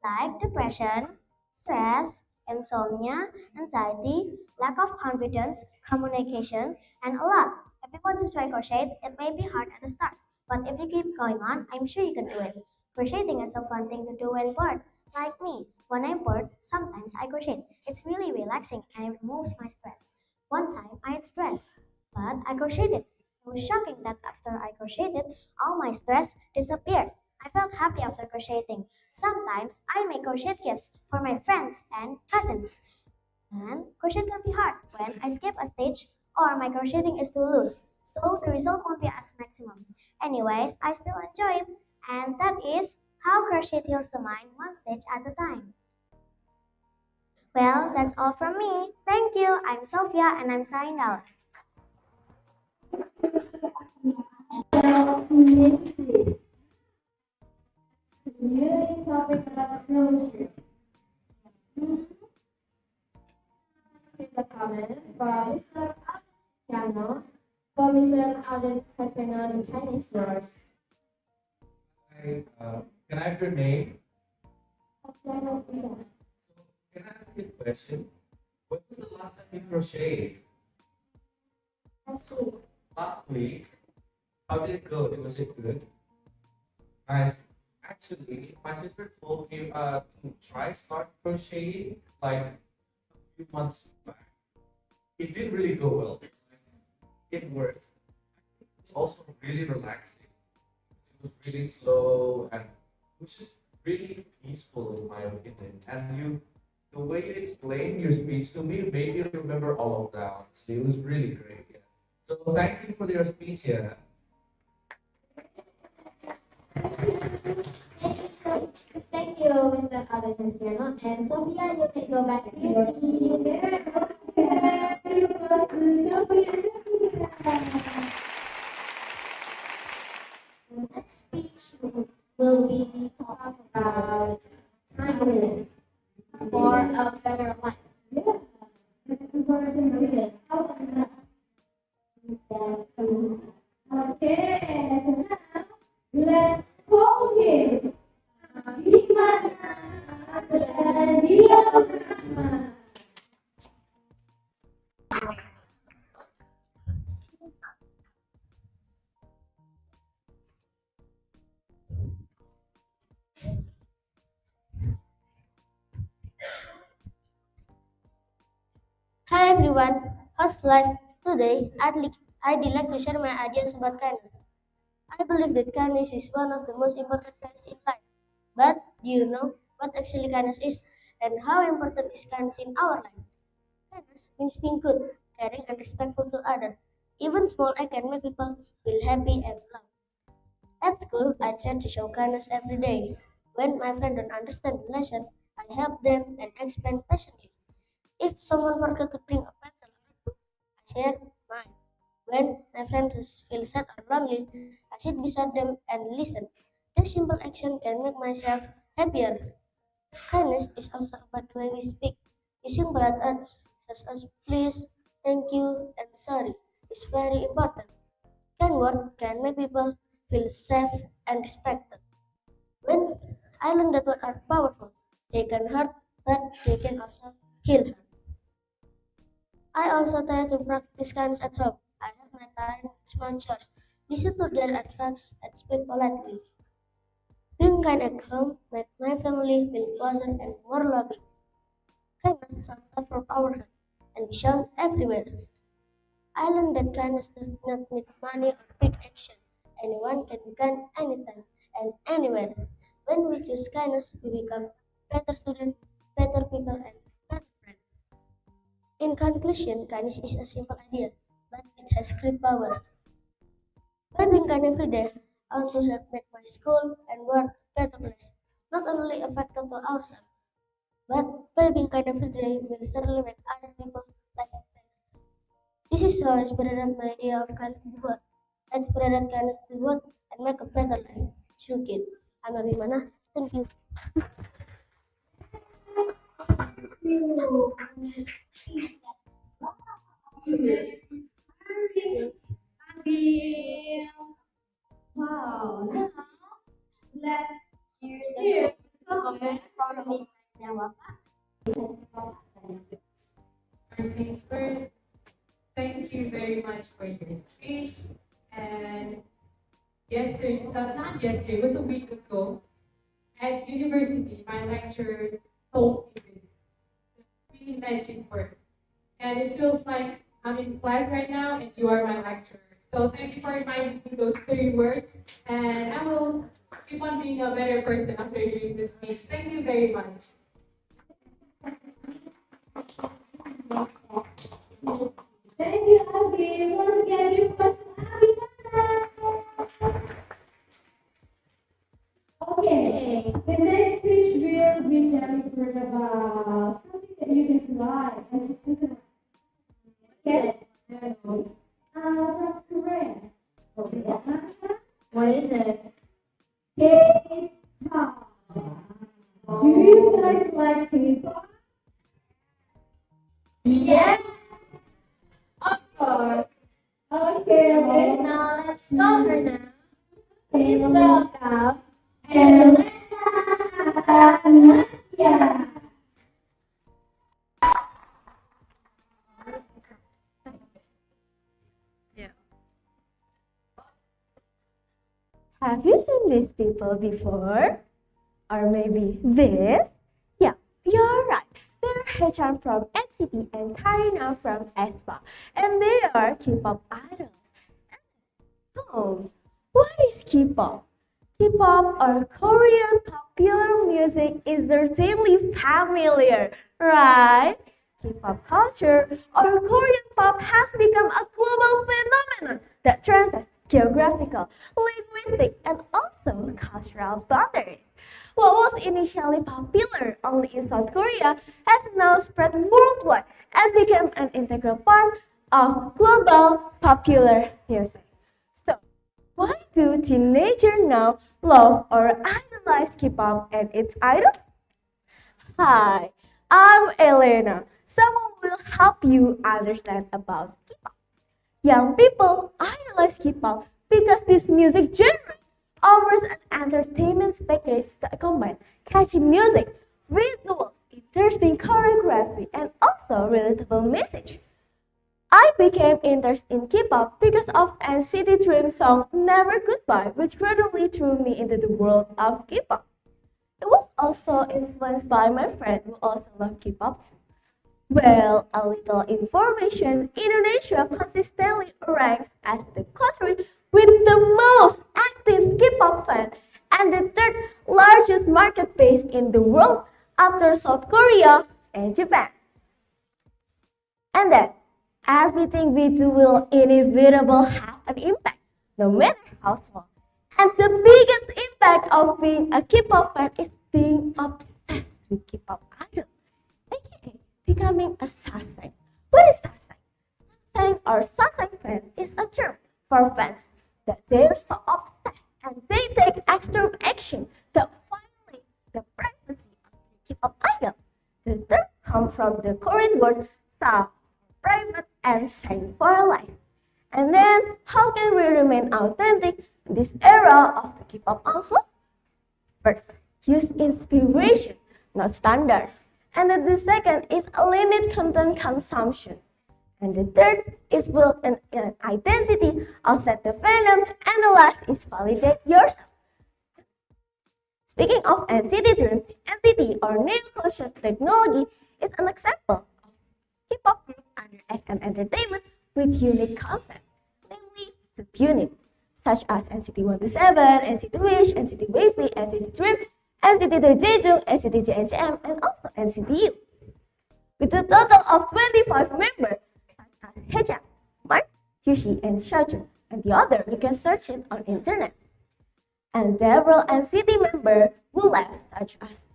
like depression, stress, insomnia, anxiety, lack of confidence, communication, and a lot. If you want to try crochet, it may be hard at the start, but if you keep going on, I'm sure you can do it. Crocheting is a fun thing to do when bored. Like me, when I'm bored, sometimes I crochet. It's really relaxing and it removes my stress. One time I had stress, but I crocheted. It was shocking that after I crocheted, all my stress disappeared. I felt happy after crocheting. Sometimes I make crochet gifts for my friends and cousins. And crochet can be hard when I skip a stitch or my crocheting is too loose, so the result won't be as maximum. Anyways, I still enjoy it, and that is how crochet heals the mind one stitch at a time. Well, that's all from me. Thank you. I'm Sophia and I'm signing out. New topic about closure. With a comment from Mr. Piano. For Mr. Alden Hateno, the time is yours. Hi, can I have your name? Can I ask you a question? When was the last time you crocheted? Last week. Last week. How did it go? Was it good? Nice. Actually, my sister told me to try start crocheting like a few months back. It didn't really go well. It works. It's also really relaxing. It was really slow and which is really peaceful in my opinion. And the way you explained your speech to me made me remember all of that. Honestly, it was really great. Yeah. So thank you for your speech. Yeah. Thank you, Mr. Alden Hateno. And Sophia, you may go back to your seat. The next speech will be talk about kindness for a better life. Okay, so now let's call him. Gimana jadi orang? Hi everyone, how's life? Today, I'd like to share my ideas about kindness. I believe that kindness is one of the most important values in life. But do you know what actually kindness is and how important is kindness in our life? Kindness means being good, caring, and respectful to others. Even small acts can make people feel happy and loved. At school, I try to show kindness every day. When my friends don't understand the lesson, I help them and explain patiently. If someone forgot to bring a pencil or a book, I share mine. When my friends feel sad or lonely, I sit beside them and listen. This simple action can make myself happier. Kindness is also about the way we speak. Using polite words such as please, thank you, and sorry is very important. Kind words can make people feel safe and respected. When I learned that words are powerful, they can hurt, but they can also heal. I also try to practice kindness at home. I have my parents' small chores, listen to their advice, and speak politely. Being kind at home makes my family feel closer and more loving. kindness should over our head and be shown everywhere. I learned that kindness does not need money or big action. Anyone can be kind anytime and anywhere. When we choose kindness, we become better students, better people, and better friends. In conclusion, kindness is a simple idea, but it has great power. By being kind every day, I want to help make my school and work a better place. Not only a factor to ourselves, but by being kind every day, we will certainly make other people's life better. This is how I spread my idea of kindness to the world. Let's spread kindness to the world and make a better life. Through it. I'm Abimana. Thank you. Wow. Now, let's hear the comment from Miss Jawa. First things first, thank you very much for your speech. And yesterday, not yesterday, it was a week ago, at university, my lecturer told me this. Really magic word. And it feels like I'm in class right now and you are my lecturer. So thank you for reminding me those 3 words. And I will keep on being a better person after hearing this speech. Thank you very much. Thank you, Abby. Once again, give us an Abby. Okay, the next speech will be delivered about something that you can slide and to yes. From Korea. What is it? K-pop. Do you guys like K-pop? Yes, of course. Okay. Okay, now let's call her now. Please Okay. welcome Elena Anastasia. Have you seen these people before? Or maybe this? Yeah, you're right. They're Hechan from NCT and Karina from aespa, and they are K-pop idols. Oh, what is K-pop? K-pop or Korean popular music is certainly familiar, right? K-pop culture or Korean pop has become a global phenomenon that transcends geographical, linguistic, and also cultural boundaries. What was initially popular only in South Korea has now spread worldwide and become an integral part of global popular music. So, why do teenagers now love or idolize K-pop and its idols? Hi, I'm Elena. Someone will help you understand about K-pop. Young people idolize K-pop because this music genre offers an entertainment package that combines catchy music, visuals, interesting choreography, and also relatable message. I became interested in K-pop because of NCT Dream's song Never Goodbye, which gradually threw me into the world of K-pop. It was also influenced by my friend who also loved K-pop too. Well, a little information, Indonesia consistently ranks as the country with the most active K-pop fans and the third largest market base in the world after South Korea and Japan. And then, everything we do will inevitably have an impact, no matter how small. And the biggest impact of being a K-pop fan is being obsessed with K-pop idols, aka becoming a sasang. What is sasang? Sasang or sasang fan is a term for fans that they're so obsessed and they take extreme action to violate the privacy of the K-pop idol. The term comes from the Korean word sa, private, and sang for life. And then, how can we remain authentic in this era of the K-pop onslaught? First, use inspiration, not standard. And then the second is limit content consumption. And the third is build an identity, offset the fandom, and the last is validate yourself. Speaking of NCT Dream, NCT or New Culture Technology is an example of K-pop group under SM Entertainment with unique concept, namely subunit, such as NCT 127, NCT Wish, NCT Wavy, NCT Dream, NCT Jeju, NCT JNCM, and also NCT U. With a total of 25 members, such as Hejang, Mark, Yushi, and Shaju, and the other you can search it on internet. And several NCT members who left, such as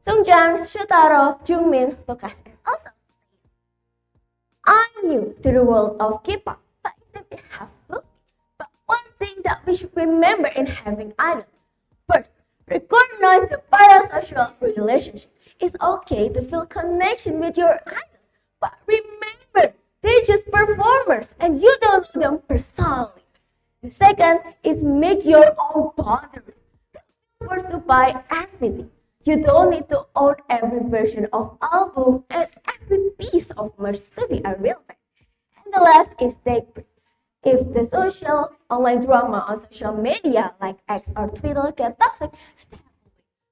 Sungjan, Shotaro, Jungmin, Lucas, and also I'm new to the world of K-pop, but I simply have hooked. But one thing that we should remember in having idols: first, recognize the parasocial relationship. It's okay to feel connection with your idol, but remember, they're just performers and you don't know them personally. The second is make your own boundaries. Don't be forced to buy everything. You don't need to own every version of album and every piece of merch to be a real fan. And the last is take break. If the social online drama on social media like X or Twitter get toxic, stay away.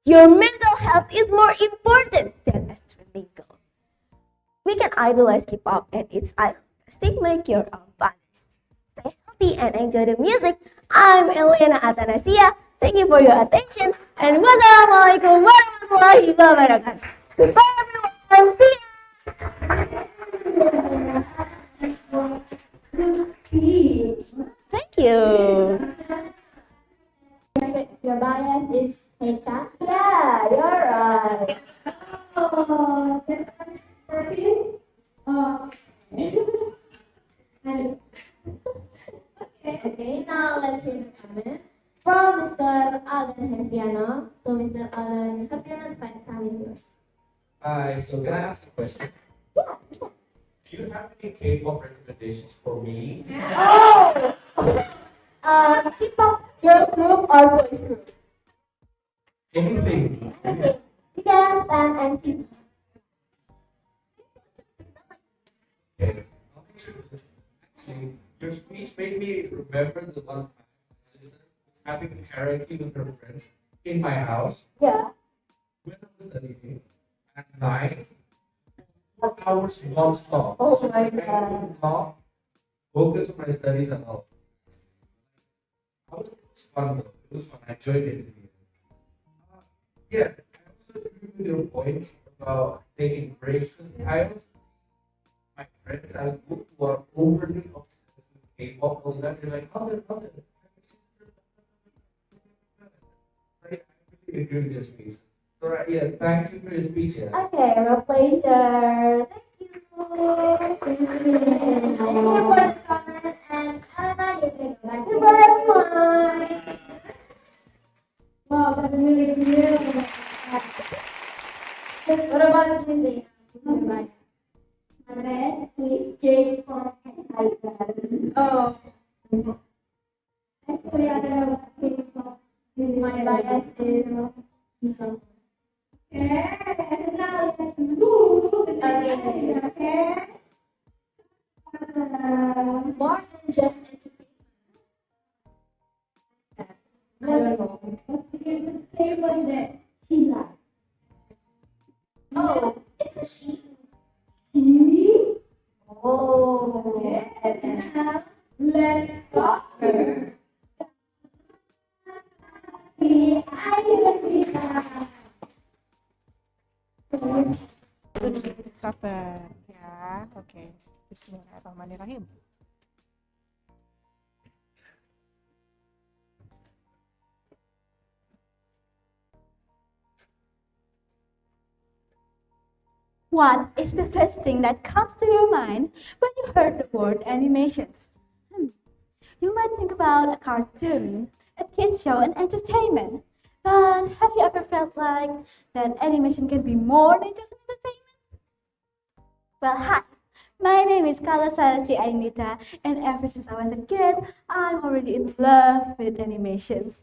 Your mental health is more important than a streaming goal. We can idolize K-pop and its idol. Still make your own boundaries. Stay healthy and enjoy the music. I'm Elena Atanasia. Thank you for your attention and wassalamualaikum warahmatullahi wabarakatuh. Goodbye everyone. See ya. Thank you. Your bias is Hecha. Yeah, you're right. Oh, that's perfect. Oh. Okay, now let's read the comment from Mr. Alden Herfiano. So Mr. Alden Herfiano, the time is yours. Hi, so can I ask a question? Do you have any K-pop recommendations for me? Oh! K-pop girl group or boys group? Anything. You can stand NCT. Okay. Actually, your speech made me remember the one time my sister was having karaoke with her friends in my house Yeah. when I was studying at 9, 4 hours non-stop. Oh So my I God. could not focus on my studies at all. It was fun though. It was fun. I enjoyed it. Yeah, I also agree with your points about taking breaks. I also my friends as people who are overly obsessed with K-pop all the time. They're like, oh, I really agree with your speech. So, yeah, thank you for your speech. Yeah. Okay, my pleasure. Thank you. Thank you for the comment, and Anna, you may go back to Goodbye, everyone. Wow, that's really beautiful. What about you, Zainab? Who's your bias? My best is J for Tiger. Oh, Actually, I don't know what K-pop is. my bias is Isam. Okay, now let's move. Okay. Okay. More than just entertainment. I don't know. What's the table that he likes? Oh, it's a she. He? Oh, Okay. Now, let's go. her. See, I will see that. Sabar ya. Oke. Bismillahirrahmanirrahim. What is the first thing that comes to your mind when you heard the word animations? You might think about a cartoon, a kids show, and entertainment. But have you ever felt like that animation can be more than just entertainment? Well, hi. My name is Carla Sarasti Ainita, and ever since I was a kid, I'm already in love with animations.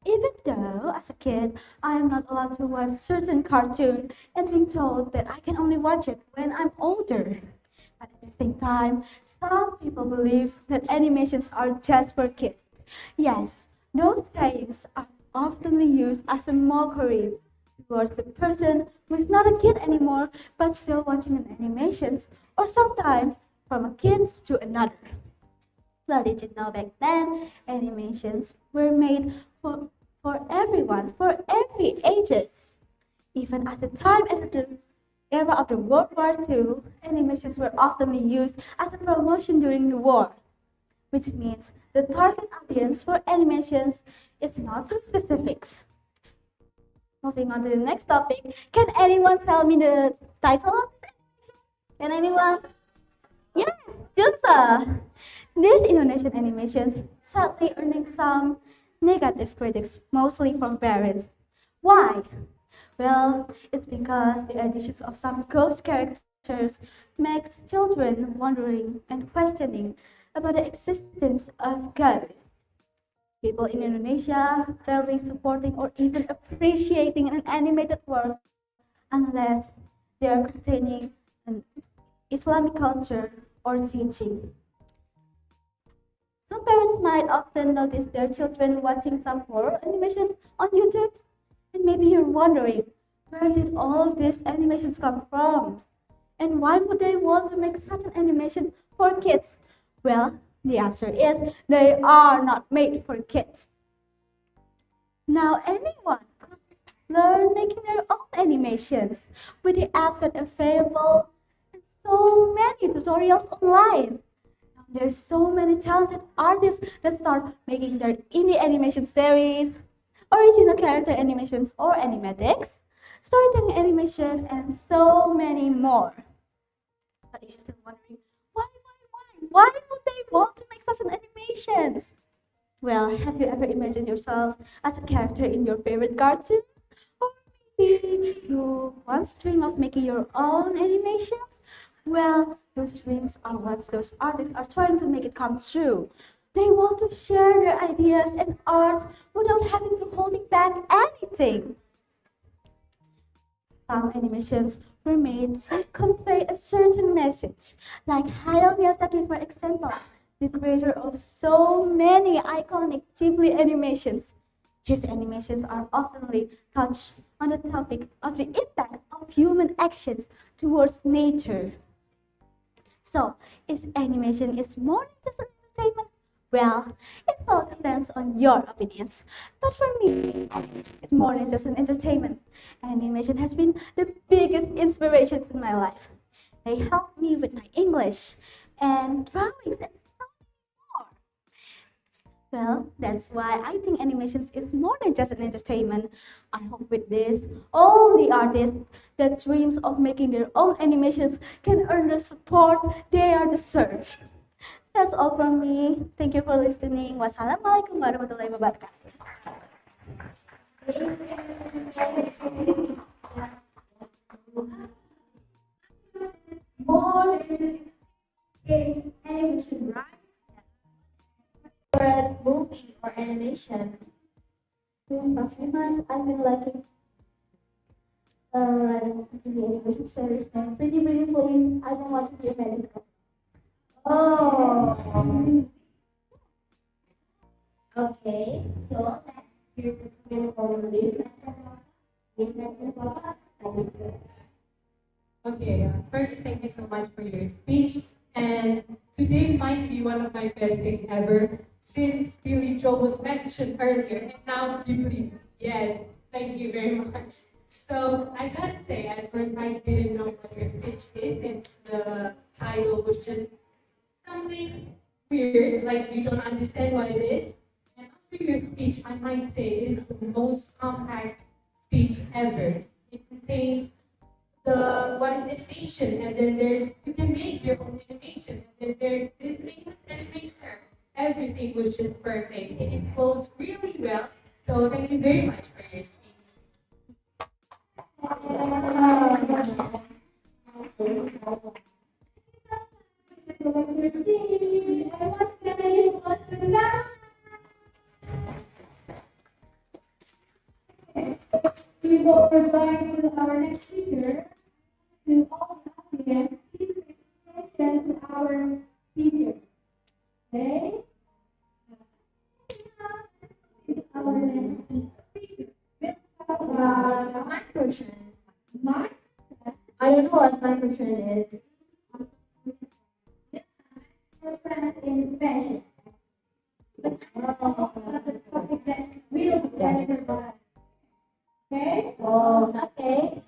Even though, as a kid, I am not allowed to watch certain cartoon and being told that I can only watch it when I'm older. But at the same time, some people believe that animations are just for kids. Yes, those sayings are often used as a mockery towards the person who is not a kid anymore but still watching an animations, or sometimes from a kid to another. Well, did you know back then animations were made for everyone, for every ages. Even at the time at the era of the World War II, animations were often used as a promotion during the war, which means the target audience for animations is not too specific. Moving on to the next topic, can anyone tell me the title of this animation? Can anyone? Yes, Junta. These Indonesian animations sadly earning some negative critics, mostly from parents. Why? Well, it's because the additions of some ghost characters makes children wondering and questioning about the existence of ghosts. People in Indonesia rarely supporting or even appreciating an animated work unless they are containing an Islamic culture or teaching. Some parents might often notice their children watching some horror animations on YouTube, and maybe you're wondering, where did all of these animations come from? And why would they want to make such an animation for kids? Well, the answer is they are not made for kids. Now anyone could learn making their own animations with the apps that are available and so many tutorials online. There's so many talented artists that start making their indie animation series, original character animations or animatics, storytelling animation, and so many more. But if you're still wondering, why would they want to make such an animations? Well, have you ever imagined yourself as a character in your favorite cartoon? Or maybe you once dreamed of making your own animations? Well, those dreams are what those artists are trying to make it come true. They want to share their ideas and art without having to holding back anything. Some animations were made to convey a certain message, like Hayao Miyazaki, for example, the creator of so many iconic Ghibli animations. His animations are often touched on the topic of the impact of human actions towards nature. So, is animation more than just entertainment? Well, it all depends on your opinions. But for me, animation is more than just an entertainment. Animation has been the biggest inspirations in my life. They help me with my English and drawings and so more. Well, that's why I think animations is more than just an entertainment. I hope with this, all the artists that dreams of making their own animations can earn the support they are deserve. That's all from me. Thank you for listening. Wassalamualaikum warahmatullahi wabarakatuh. More is animation, right? For movie or animation, Since past 3 months, I've been liking the animation series named Pretty Pretty Please. I don't want to be a magical. oh, okay. So let's hear the comment from Liz and Papa. Okay, first, thank you so much for your speech. And today might be one of my best days ever since Billy Joel was mentioned earlier, and now Ghibli. Yes, thank you very much. So I gotta say, at first I didn't know what your speech is since the title was just something weird, like you don't understand what it is. And after your speech, I might say it is the most compact speech ever. It contains the what is animation, and then there's you can make your own animation, and then there's this famous animator. Everything was just perfect, and it flows really well. So thank you very much for your speech. We will provide to our next speaker to all the audience. Please pay attention to our speaker. Okay? Our next speaker. don't know what microtrend is. In fashion. Real gender. Okay? Oh, okay.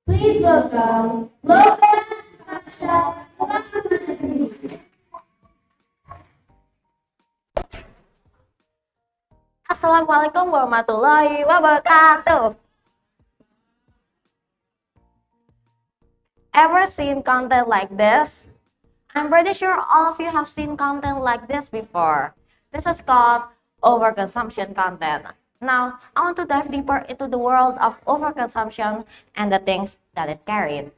Please welcome Logan Masha Rahmani. Assalamualaikum warahmatullahi wabarakatuh. Ever seen content like this? I'm pretty sure all of you have seen content like this before. This is called overconsumption content. Now, I want to dive deeper into the world of overconsumption and the things that it carried.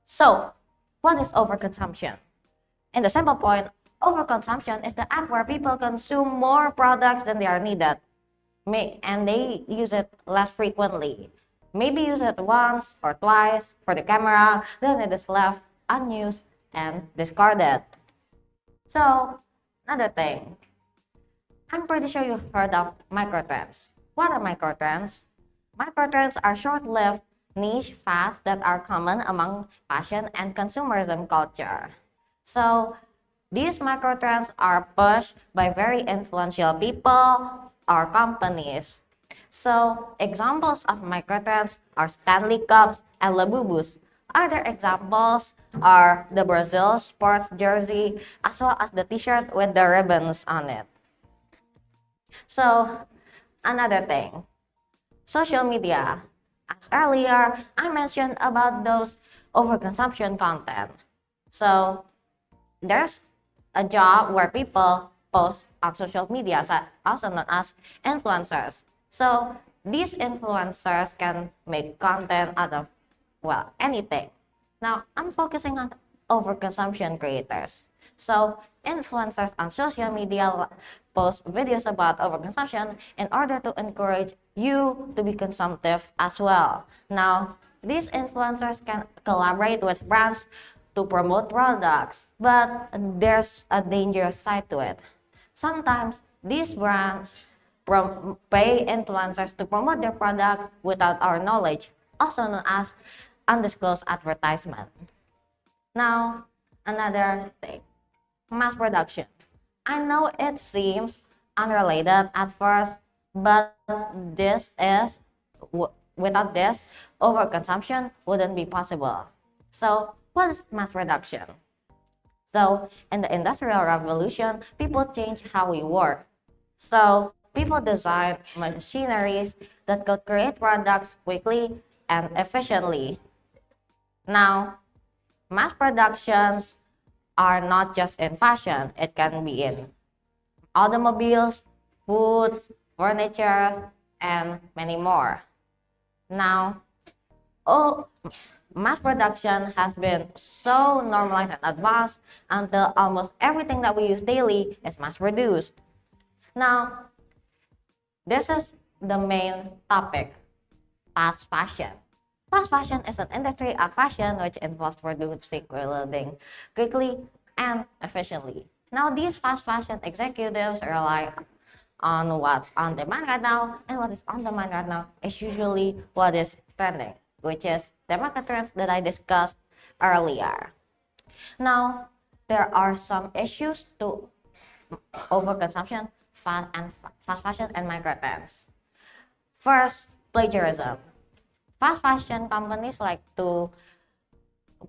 So, what is overconsumption? In the simple point, overconsumption is the act where people consume more products than they are needed, and they use it less frequently. Maybe use it once or twice for the camera, then it is left unused and discarded. So, another thing, I'm pretty sure you've heard of microtrends. What are microtrends? Microtrends are short-lived niche fads that are common among fashion and consumerism culture. So, these microtrends are pushed by very influential people or companies. So, examples of microtrends are Stanley Cups and Labubus. Other examples are the Brazil sports jersey as well as the t-shirt with the ribbons on it. So, another thing, social media. As earlier, I mentioned about those overconsumption content. So, there's a job where people post on social media, also known as influencers. So, these influencers can make content out of, well, anything. Now, I'm focusing on overconsumption creators. So, influencers on social media post videos about overconsumption in order to encourage you to be consumptive as well. Now, these influencers can collaborate with brands to promote products, but there's a dangerous side to it. Sometimes these brands pay influencers to promote their product without our knowledge, also known as undisclosed advertisement. Now, another thing, mass production. I know it seems unrelated at first, but without this, overconsumption wouldn't be possible. So, what is mass production? So, in the Industrial Revolution, people changed how we work. So, people designed machineries that could create products quickly and efficiently. Now, mass productions are not just in fashion, it can be in automobiles, foods, furniture, and many more. Now, mass production has been so normalized and advanced until almost everything that we use daily is mass produced. Now, this is the main topic, fast fashion. Fast fashion is an industry of fashion which involves producing clothing quickly and efficiently. Now, these fast fashion executives rely on what's on demand right now, and what is on demand right now is usually what is trending, which is the market trends that I discussed earlier. Now, there are some issues to overconsumption, fast fashion, and microtrends. First, plagiarism. Fast fashion companies like to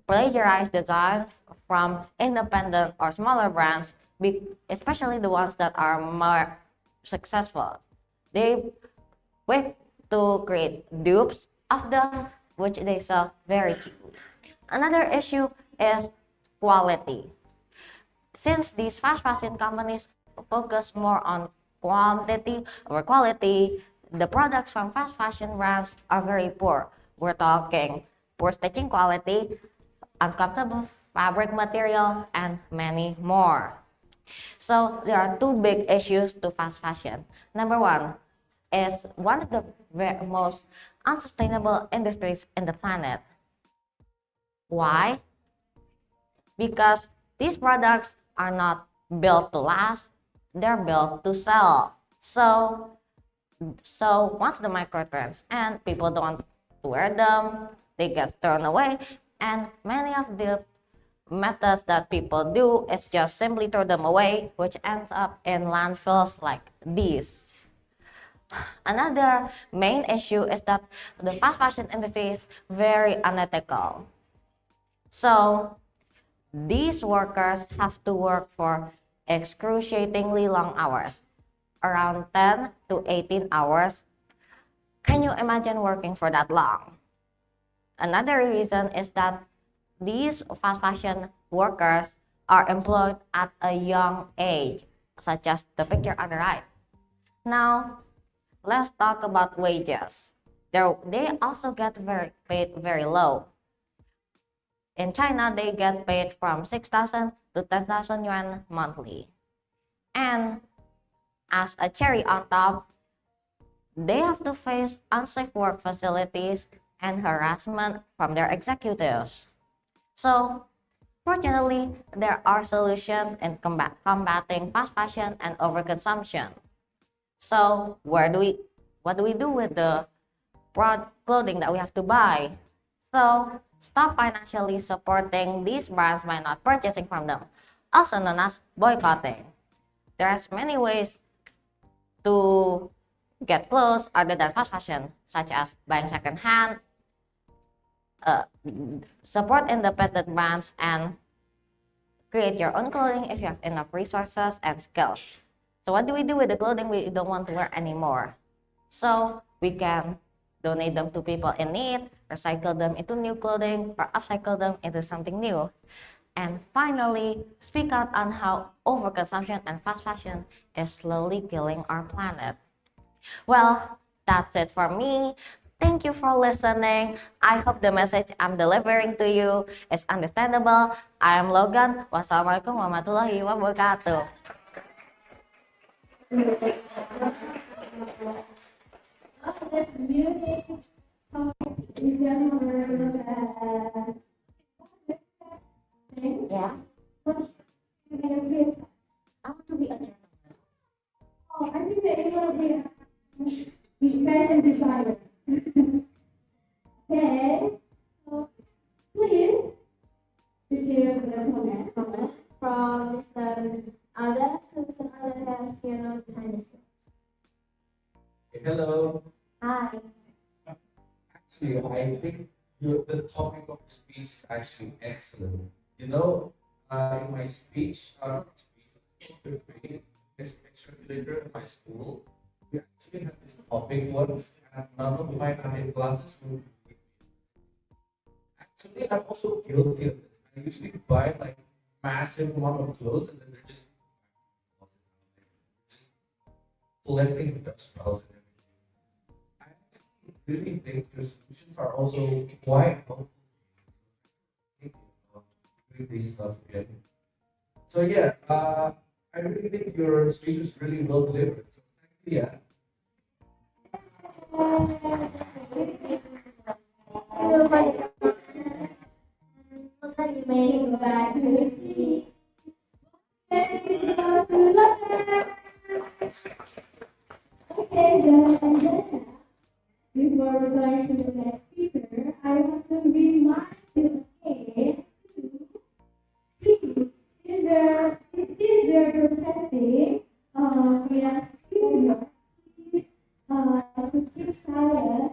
plagiarize designs from independent or smaller brands, especially the ones that are more successful. They quick to create dupes of them, which they sell very cheaply. Another issue is quality. Since these fast fashion companies focus more on quantity over quality, the products from fast fashion brands are very poor. We're talking poor stitching quality, uncomfortable fabric material, and many more. So there are two big issues to fast fashion. Number one is one of the most unsustainable industries in the planet. Why? Because these products are not built to last, they're built to sell. So once the microtrends and people don't want to wear them, they get thrown away, and many of the methods that people do is just simply throw them away, which ends up in landfills like these. Another main issue is that the fast fashion industry is very unethical. So these workers have to work for excruciatingly long hours, around 10 to 18 hours. Can you imagine working for that long? Another reason is that these fast fashion workers are employed at a young age, such as the picture on the right. Now, let's talk about wages. They also get paid very low. In China, they get paid from 6,000 to 10,000 yuan monthly. And as a cherry on top, they have to face unsafe work facilities and harassment from their executives. So, fortunately, there are solutions in combating fast fashion and overconsumption. So, what do we do with the clothing that we have to buy? So, stop financially supporting these brands by not purchasing from them, also known as boycotting. There's many ways to get clothes other than fast fashion, such as buying secondhand, support independent brands, and create your own clothing if you have enough resources and skills. So what do we do with the clothing we don't want to wear anymore? So we can donate them to people in need, recycle them into new clothing, or upcycle them into something new. And finally, speak out on how overconsumption and fast fashion is slowly killing our planet. Well, that's it for me. Thank you for listening. I hope the message I'm delivering to you is understandable. I am Logan. Wassalamualaikum warahmatullahi wabarakatuh. Yeah. I want to be a journalist. Oh, I think that it will be fashion designer. Okay, so please, if there's a comment. Comment from Mr. Ada to Mr. Ada have you know time is Hello. Hi. Actually, I think the topic of the speech is actually excellent. You know, in my speech, as extracurricular in my school, we actually had this topic once, and none of my other classes would. Actually, I'm also guilty of this. I usually buy like massive amount of clothes, and then they're just collecting dust piles and everything. I actually really think your solutions are also quite helpful. Doing this stuff again. So yeah, I really think your speech was really well delivered. So thank you. Yeah. Logan, you may go back to your seat. Okay, then, before we go to the next speaker, I want to remind you again to please, since we're protesting freedom studio, please to keep silent.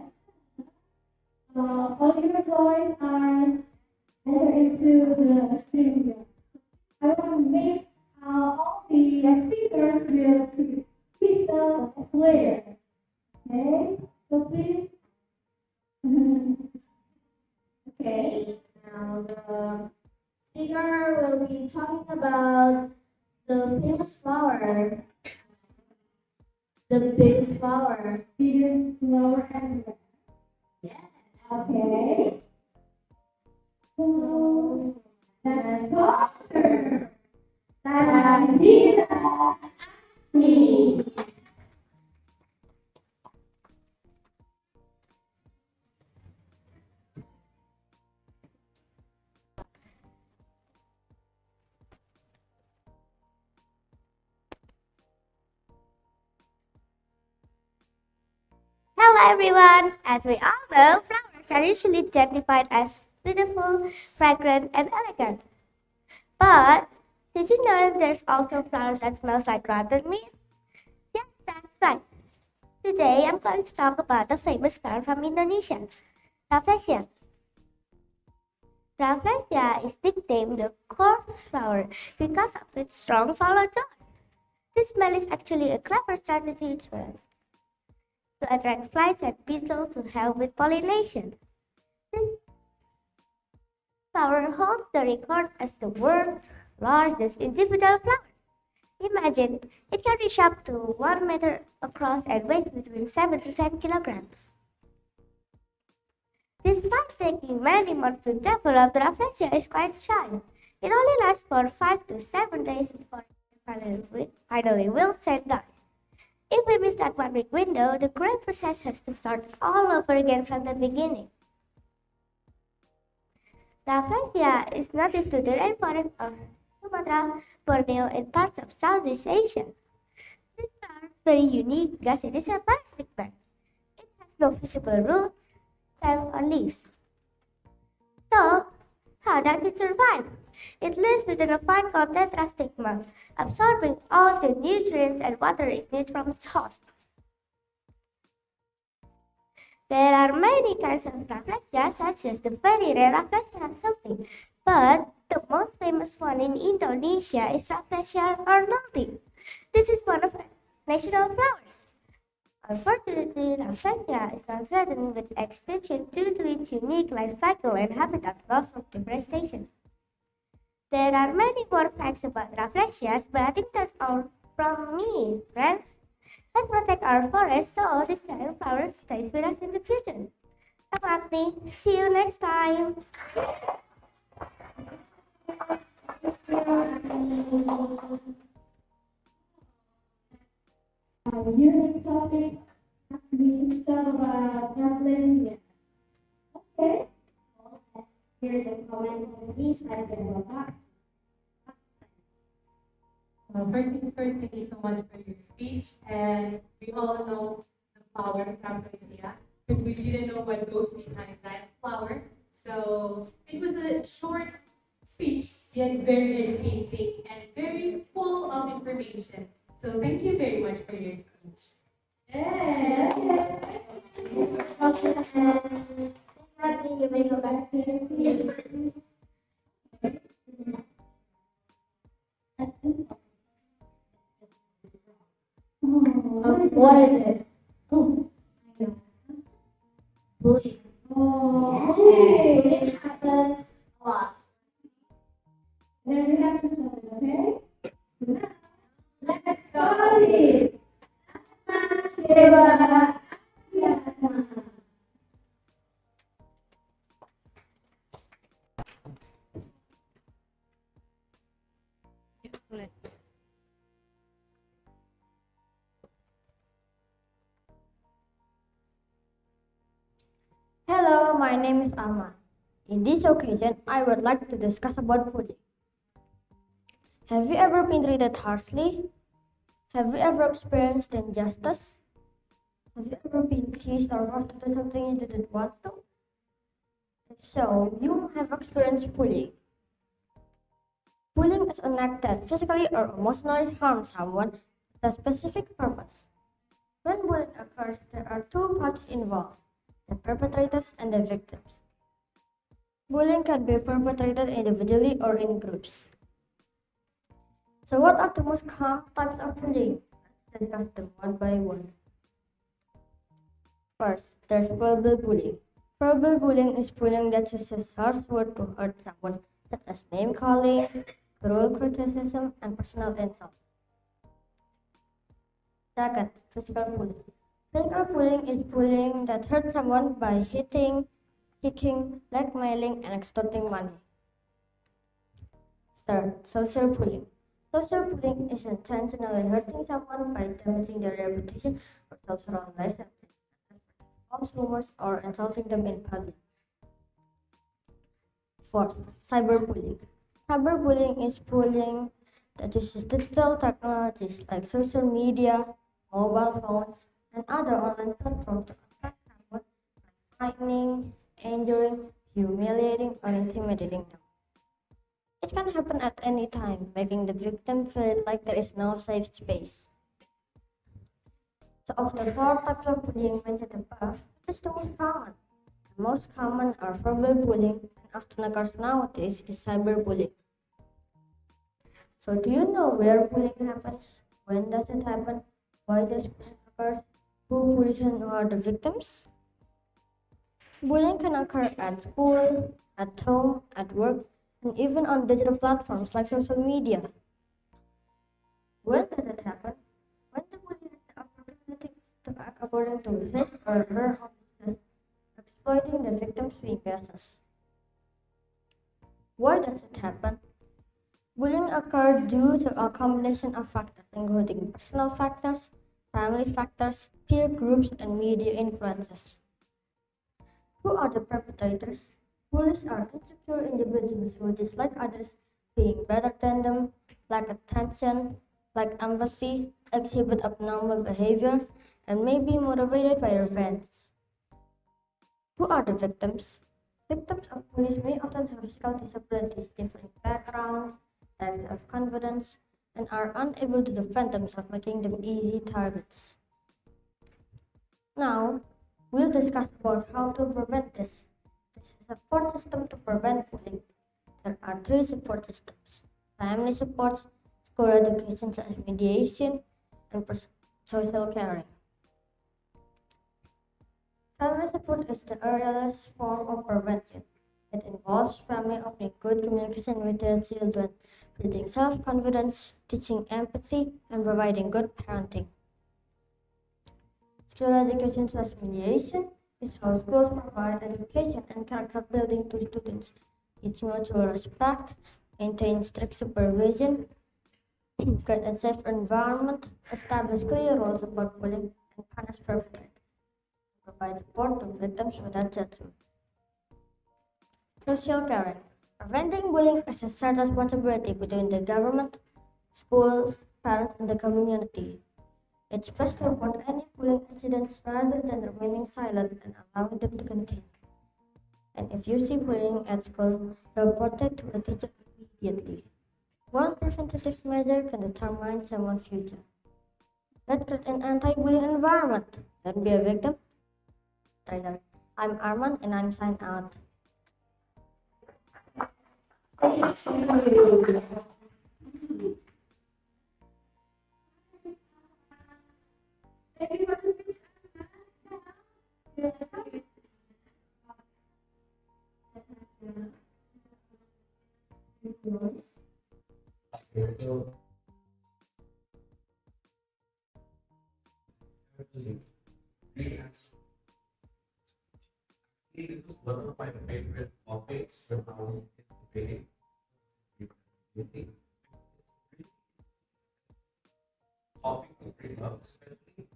All your voice are enter into the studio. I want to make all the speakers will be crystal clear. Okay, so please. Okay, now the speaker will be talking about the famous flower, the biggest flower. Biggest flower everywhere. Yes. Okay. So let's talk her. Tandira Asni. Hello everyone! As we all know, flowers Flowers are usually identified as beautiful, fragrant, and elegant. But did you know there's also flowers that smells like rotten meat? Yes, that's right. Today I'm going to talk about the famous flower from Indonesia, Rafflesia. Rafflesia is nicknamed the corpse flower because of its strong fall odor. This smell is actually a clever strategy to attract flies and beetles to help with pollination. This flower holds the record as the world's largest individual flower. Imagine, it can reach up to 1 meter across and weighs between 7 to 10 kilograms. Despite taking many months to develop, the Rafflesia is quite shy. It only lasts for 5 to 7 days before it finally wilts and dies. If we miss that 1 week window, the growing process has to start all over again from the beginning. Rafflesia is native to the rainforest of Sumatra, Borneo, and parts of Southeast Asia. This flower is very unique because it is a parasitic plant. It has no visible roots, stem, or leaves. So, how does it survive? It lives within a plant called tetrastigma, absorbing all the nutrients and water it needs from its host. There are many kinds of Rafflesia, such as the very rare Rafflesia something, but the most famous one in Indonesia is Rafflesia arnoldi. This is one of our national flowers. Unfortunately, Rafflesia is now threatened with extinction due to its unique life cycle and habitat loss from deforestation. There are many more facts about Rafflesias, but I think that's all from me, friends. Let's protect our forests so this giant flower stays with us in the future. I'm Agni. See you next time. Our new topic we talk about Rafflesia. Okay. Here's the comment on this side of the First things first, thank you so much for your speech. And we all know the flower, Rafflesia, but we didn't know what goes behind that flower. So it was a short speech, yet very educating and very full of information. So thank you very much for your speech. You may go back to your seat. What is it? Oh, I know. Bullying. Bullying happens a lot. Then we have to start, okay? Let's go. Dewa. Hello, my name is Alma. In this occasion, I would like to discuss about bullying. Have you ever been treated harshly? Have you ever experienced injustice? Have you ever been teased or forced to do something you didn't want to? If so, you have experienced bullying. Bullying is an act that physically or emotionally harms someone with a specific purpose. When bullying occurs, there are two parties involved, the perpetrators and the victims. Bullying can be perpetrated individually or in groups. So what are the most common types of bullying? Let's discuss them one by one. First, there's verbal bullying. Verbal bullying is bullying that uses harsh words to hurt someone, such as name calling, cruel criticism, and personal insults. Second, physical bullying. Physical bullying is bullying that hurts someone by hitting, kicking, blackmailing, and extorting money. Third, social bullying. Social bullying is intentionally hurting someone by damaging their reputation or social life, false rumors, or insulting them in public. Fourth, cyberbullying. Cyberbullying is bullying that uses digital technologies like social media, mobile phones, and other online platforms to attack someone by frightening, injuring, humiliating, or intimidating them. It can happen at any time, making the victim feel like there is no safe space. So, of the four types of bullying mentioned above, what is the most common? The most common are verbal bullying, and often occurs nowadays is cyberbullying. So, do you know where bullying happens? When does it happen? Why does bullying occur? Who bullies and who are the victims? Bullying can occur at school, at home, at work, and even on digital platforms like social media. When does it happen? When the bully has the opportunity to act according to his or her own wishes, exploiting the victim's weaknesses. Why does it happen? Bullying occurs due to a combination of factors, including personal factors, family factors, peer groups, and media influences. Who are the perpetrators? Bullies are insecure individuals who dislike others being better than them, lack attention, lack empathy, exhibit abnormal behavior, and may be motivated by revenge. Who are the victims? Victims of bullies may often have physical disabilities, differing background, lack of confidence, and are unable to defend themselves, making them easy targets. Now, we'll discuss about how to prevent this. This is a support system to prevent bullying. There are three support systems: family support, school education such as mediation, and social caring. Family support is the earliest form of prevention. It involves family opening good communication with their children, building self-confidence, teaching empathy, and providing good parenting. School education slash mediation is how schools provide education and character building to students, teach mutual respect, maintain strict supervision, create a safe environment, establish clear rules about bullying, and punish perpetrators, provide support to victims without judgment. Social caring. Preventing bullying is a shared responsibility between the government, schools, parents, and the community. It's best to report any bullying incidents rather than remaining silent and allowing them to continue. And if you see bullying at school, report it to a teacher immediately. One preventative measure can determine someone's future. Let's create an anti-bullying environment. Don't be a victim. Trader. I'm Arman and I'm signing out. So, really, this is one of my favorite topics when I was debating. Topic to bring up, especially these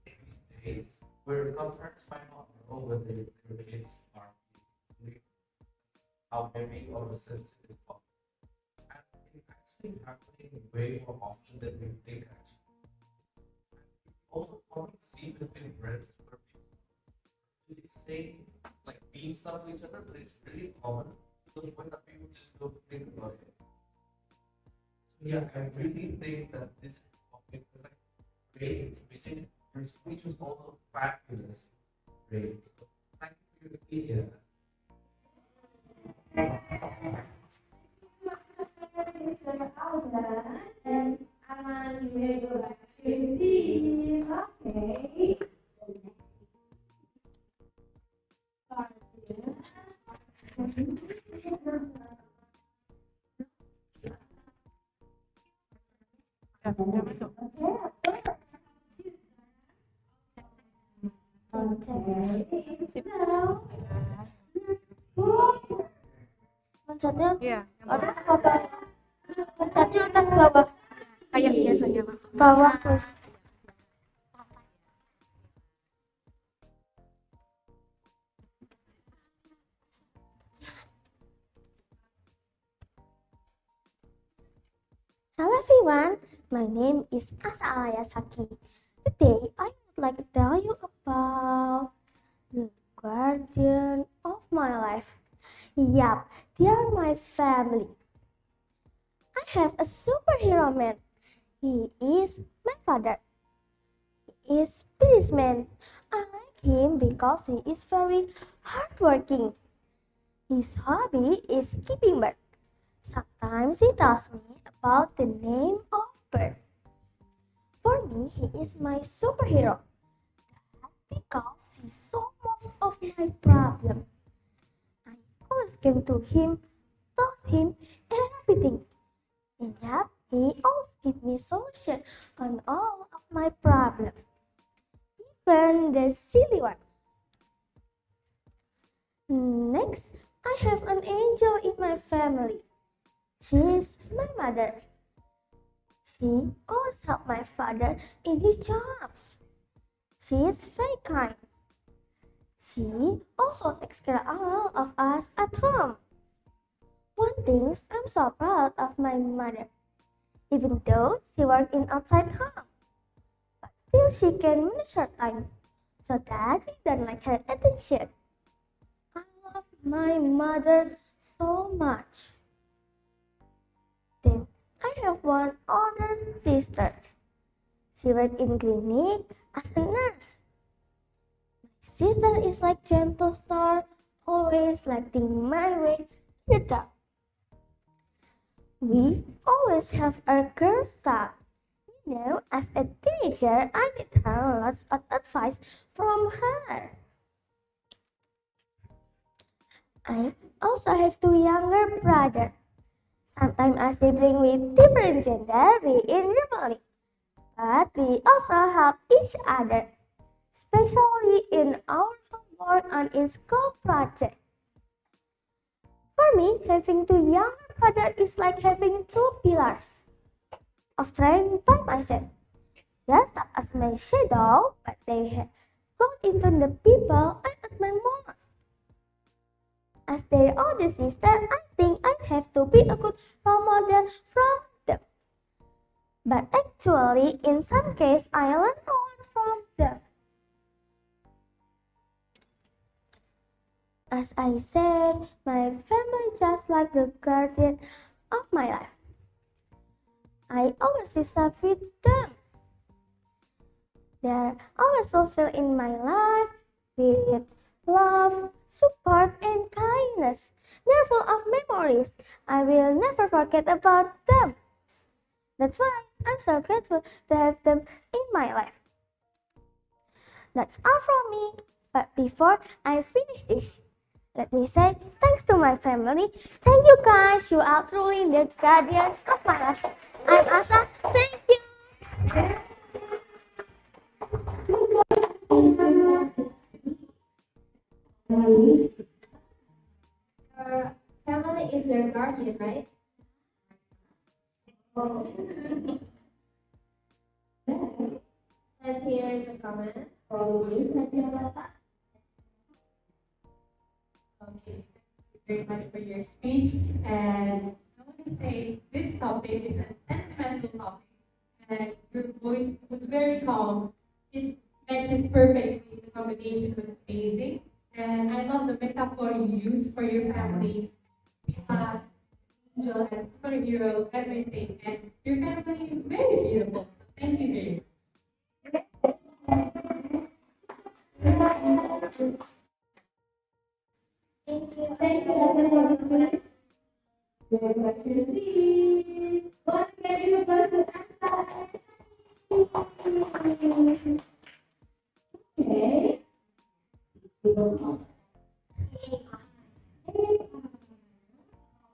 days, where some parents might not know when their kids are being how heavy or a sensitive topic. And it's actually happening way more often than we think, actually. Also, common to see between friends where people really say, like, mean stuff to each other, but it's really common to the point that people just don't think about it. So, yeah, I really think that this is a topic that, like, great information. Your speech was also fabulous. Great. So, thank you for your opinion. And you may go back to Steve. Okay. Loncatnya Iya, atas bawah. Loncatnya atas bawah. kayak biasanya langsung. Bawah terus. Hello everyone, my name is Asa Alayasaki. Today I would like to tell you about guardian of my life. Yup, they are my family. I have a superhero man. He is my father. He is policeman. I like him because he is very hardworking. His hobby is keeping bird. Sometimes he tells me about the name of bird. For me, he is my superhero. Because he solves most of my problem. I always came to him, told him everything. And yet, he always give me solution on all of my problem. Even the silly one. Next, I have an angel in my family. She is my mother. She always helps my father in his jobs. She is very kind. She also takes care of all of us at home. One thing I'm so proud of my mother. Even though she works in outside home, but still she can manage her time so that we don't like her attention. I love my mother so much. Then I have one older sister. She works in clinic as a nurse. My sister is like gentle star, always lighting my way in the dark. We always have a girl star. As a teenager, I need her lots of advice from her. I also have two younger brothers. Sometimes a sibling with different gender be in rivalry. But we also help each other, especially in our homework and in school project. For me, having two younger brothers is like having two pillars of strength by my side. They are stuck as my shadow, but they have grown into the people I admire most. As their older sister, I think I have to be a good role model from them. But actually, in some cases, I learn a lot from them. As I said, my family just like the guardian of my life. I always visit with them. They're always fulfilled in my life with love, support, and kindness. They're full of memories. I will never forget about them. That's why I'm so grateful to have them in my life. That's all from me. But before I finish this, let me say thanks to my family. Thank you guys. You are truly the guardian of my life. I'm Asa. Thank you. Your family is your guardian, right? Oh. Let's hear the comment from Lisa Jalapa. Okay, thank you very much for your speech. And I want to say this topic is a sentimental topic, and your voice was very calm. It matches perfectly. The combination was amazing, and I love the metaphor you use for your family. Uh, Angel as superhero, everything, and your family is very beautiful. Thank you very much. Thank you. Thank you everyone. Very much received. Once again, you must answer. Okay. We will come.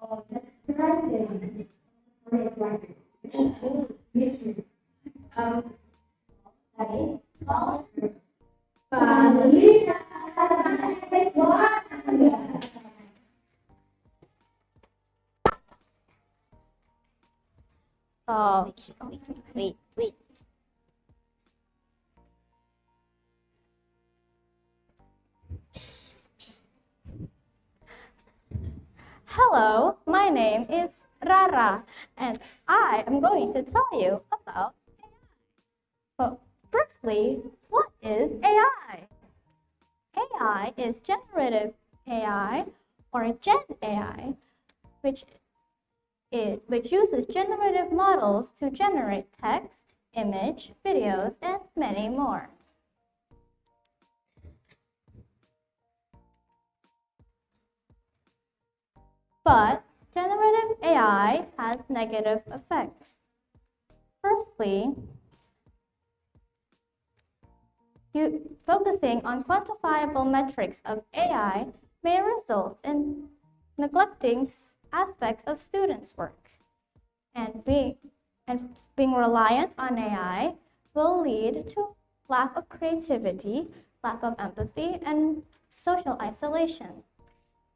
Oh, that's nice. Me too. Tadi, Felicia, nice one. Oh, wait. Hello, my name is Rara, and I am going to tell you about AI. So, firstly, what is AI? AI is generative AI or Gen AI, which uses generative models to generate text, image, videos, and many more. But generative AI has negative effects. Firstly, focusing on quantifiable metrics of AI may result in neglecting aspects of students' work, and being reliant on AI will lead to lack of creativity, lack of empathy, and social isolation.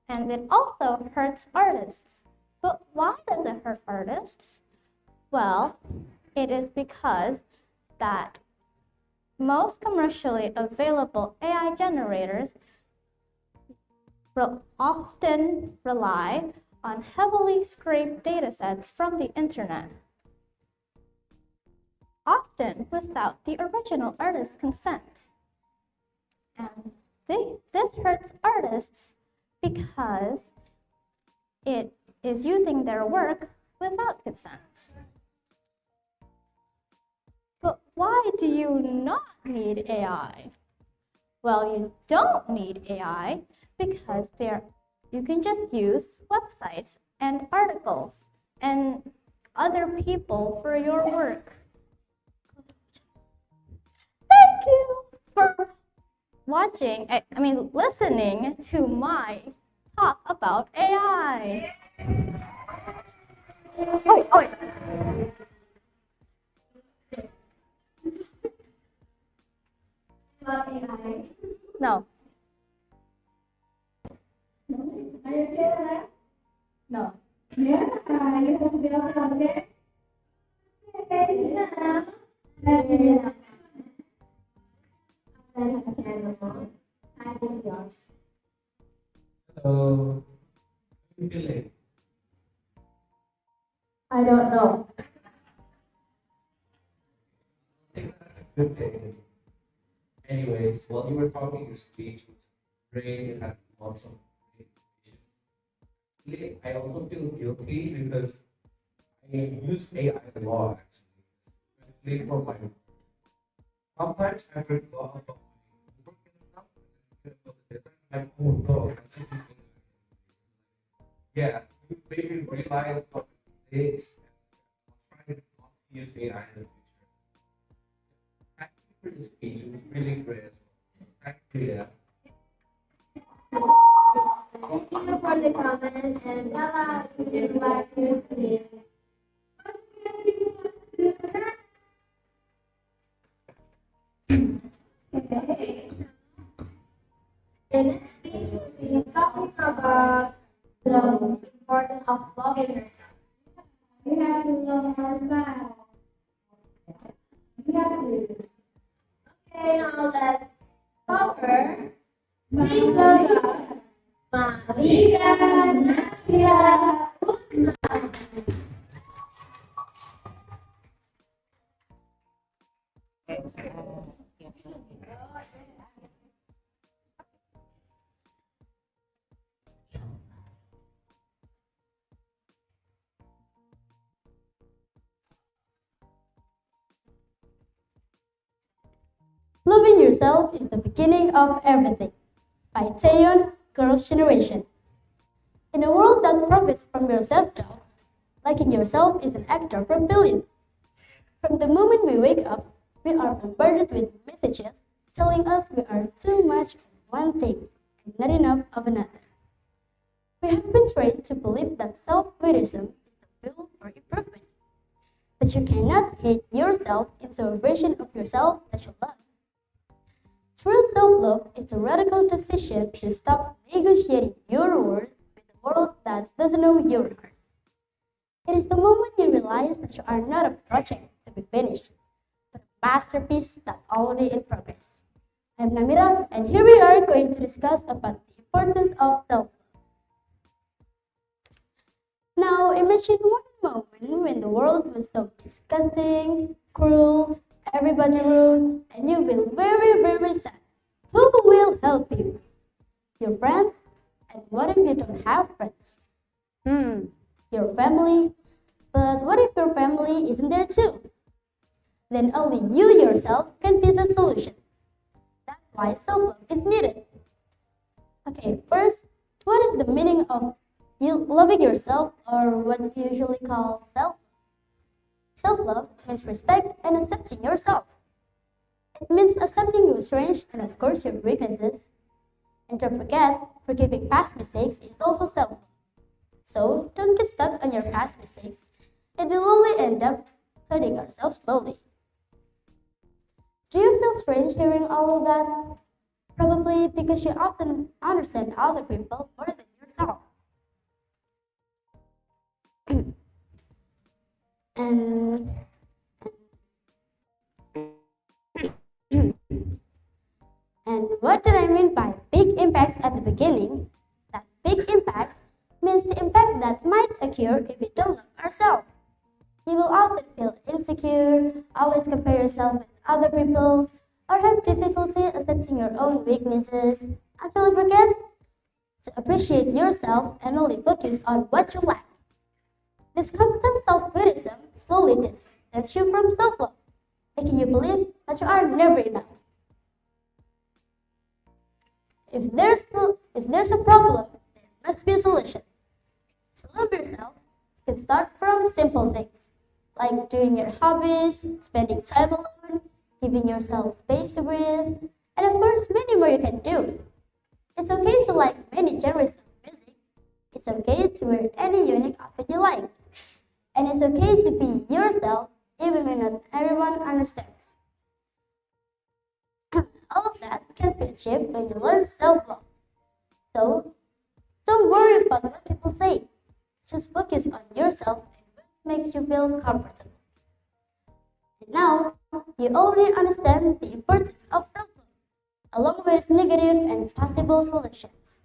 And it also hurts artists. But why does it hurt artists? Well, it is because that most commercially available AI generators often rely on heavily scraped datasets from the internet, often without the original artist's consent. And this hurts artists because it is using their work without consent. But why do you not need AI? Well, you don't need AI because you can just use websites and articles and other people for your work. Thank you for listening to my talk about AI. Oh. About AI. No. Are you okay? No. Yeah, you want to be okay? Okay, now. Time is yours. Hello. How are you feeling? I don't know. I think that's a good thing. Anyways, while you were talking, your speech was great. It had lots of great information. Actually, I also feel guilty because I use AI a lot, actually. Especially for my. Sometimes I forget about my work and stuff, and then I forget about the deadline. I'm like, oh no, I just use AI. Yeah, you made me realize about mistakes, and I'm trying not to use AI in the future. Thank you for your speech. It was really great as well. Thank you. Yeah. Thank you for the comment, and Nala, if you like your sleep. Okay. The next speech will be talking about the importance of loving yourself. We have to love ourselves. We have to. Okay, now let's cover. Please welcome Malika Nakira Usman. Loving yourself is the beginning of everything, by Taeyeon, Girls' Generation. In a world that profits from your self-doubt, liking yourself is an act of rebellion. From the moment we wake up, we are bombarded with messages telling us we are too much of one thing and not enough of another. We have been trained to believe that self-criticism is the fuel for improvement, that you cannot hate yourself into a version of yourself that you love. True self-love is the radical decision to stop negotiating your worth with a world that doesn't know your heart. It is the moment you realize that you are not a project to be finished, but a masterpiece that's already in progress. I'm Namira, and here we are going to discuss about the importance of self-love. Now, imagine one moment when the world was so disgusting, cruel, everybody rude, and you feel very, very sad. Who will will help you? Your friends? And what if you don't have friends? Your family? But what if your family isn't there too? Then only you yourself can be the solution. That's why self-love is needed. Okay, first, what is the meaning of loving yourself, or what we usually call self-love? Self-love means respect and accepting yourself. It means accepting your strengths and of course your weaknesses. And don't forget, forgiving past mistakes is also self-love. So don't get stuck on your past mistakes. It will only end up hurting ourselves slowly. Do you feel strange hearing all of that? Probably because you often understand other people more than yourself. and And what did I mean by big impacts at the beginning? That big impacts means the impact that might occur if we don't love ourselves. You will often feel insecure, always compare yourself with other people, or have difficulty accepting your own weaknesses until you forget to appreciate yourself and only focus on what you lack. This constant self-criticism slowly distances you from self-love, making you believe that you are never enough. If there's a problem, there must be a solution. To love yourself, you can start from simple things, like doing your hobbies, spending time alone, giving yourself space to breathe, and of course, many more you can do. It's okay to like many genres of music. It's okay to wear any unique outfit you like. And it's okay to be yourself even when not everyone understands. All of that can be achieved when you learn self-love. So, don't worry about what people say. Just focus on yourself and what makes you feel comfortable. And now, you already understand the importance of self-love, along with its negative and possible solutions.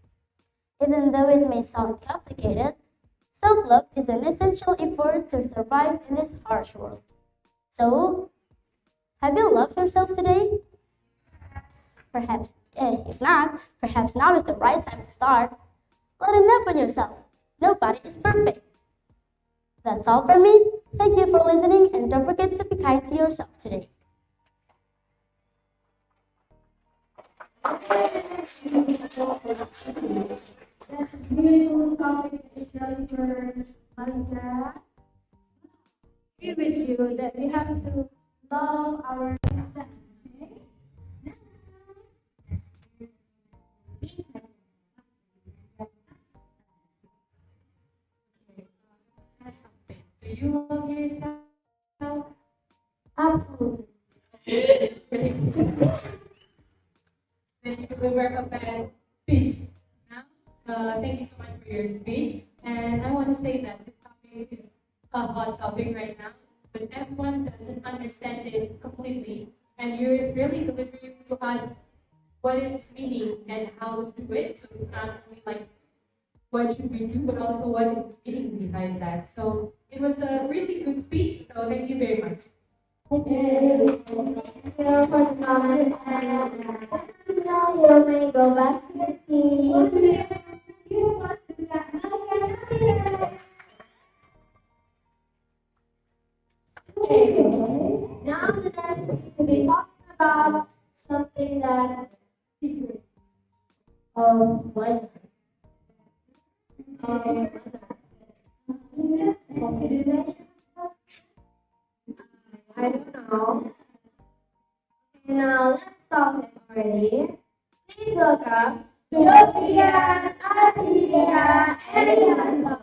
Even though it may sound complicated, self-love is an essential effort to survive in this harsh world. So, have you loved yourself today? Perhaps, if not, perhaps now is the right time to start. Let it up on yourself. Nobody is perfect. That's all from me. Thank you for listening, and don't forget to be kind to yourself today. That's a beautiful topic to show for Malika. I agree with you that we have to love ourselves. Do you love yourself? Absolutely. Then you deliver a bad speech. Now, thank you so much for your speech. And I want to say that this topic is a hot topic right now, but everyone doesn't understand it completely. And you're really delivering to us what its meaning and how to do it. So it's not only like what should we do, but also what is the meaning behind that. So it was a really good speech. So thank you very much. Thank you for the comment. And now you may go back to your seat. Okay. Now the next week we'll be talking about something that weather. I don't know. Okay, now let's start him already. Please welcome Jovian Atilia Erianto.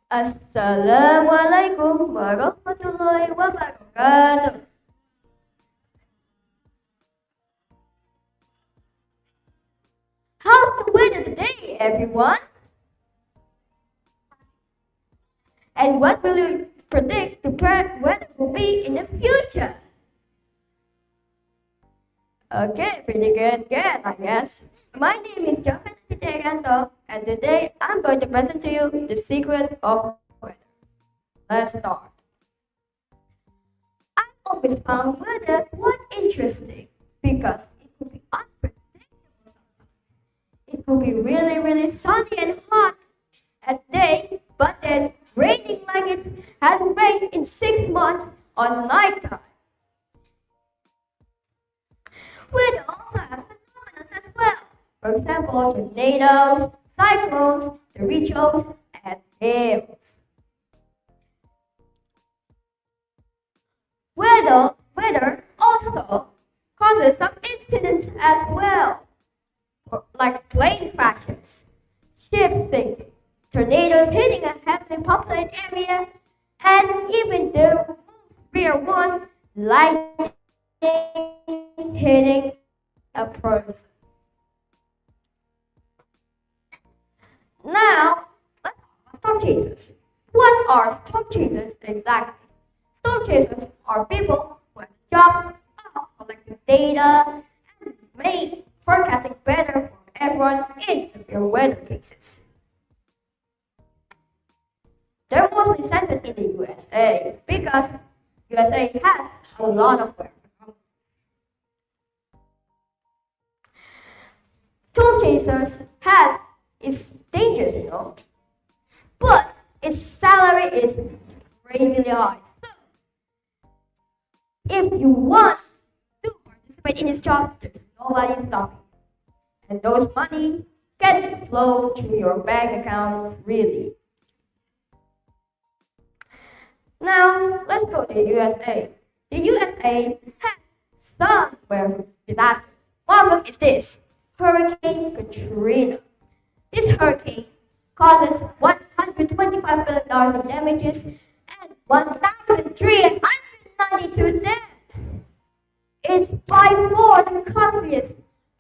Assalamualaikum warahmatullahi wabarakatuh. How's the weather today, everyone? And what will you predict the weather will be in the future? Okay, pretty good, I guess. My name is Jofan Siteganto, and today I'm going to present to you the secret of weather. Let's start. I always found weather quite interesting because it could be unpredictable sometimes. It could be really, really sunny and hot at day, but then raining like it has rained in 6 months on nighttime. Weather also has phenomena as well. For example, tornadoes, cyclones, derechos, and hails. Weather also causes some incidents as well, like plane crashes, ships sinking, tornadoes hitting a heavily populated area, and even the rare one, lightning hitting a person. Now, let's talk about storm chasers. What are storm chasers exactly? Storm chasers are people who have the job of collecting data and make forecasting better for everyone in severe weather cases. They're mostly centered in the USA because USA has a lot of weather. Storm chasers is dangerous, you know, but its salary is crazily high. So, if you want to participate in this job, there's nobody stopping you. And those money can flow to your bank account freely. Now, let's go to the USA. The USA has some weather disasters. One of them is this, Hurricane Katrina. This hurricane causes $125 billion in damages and 1,392 deaths. It's by far the costliest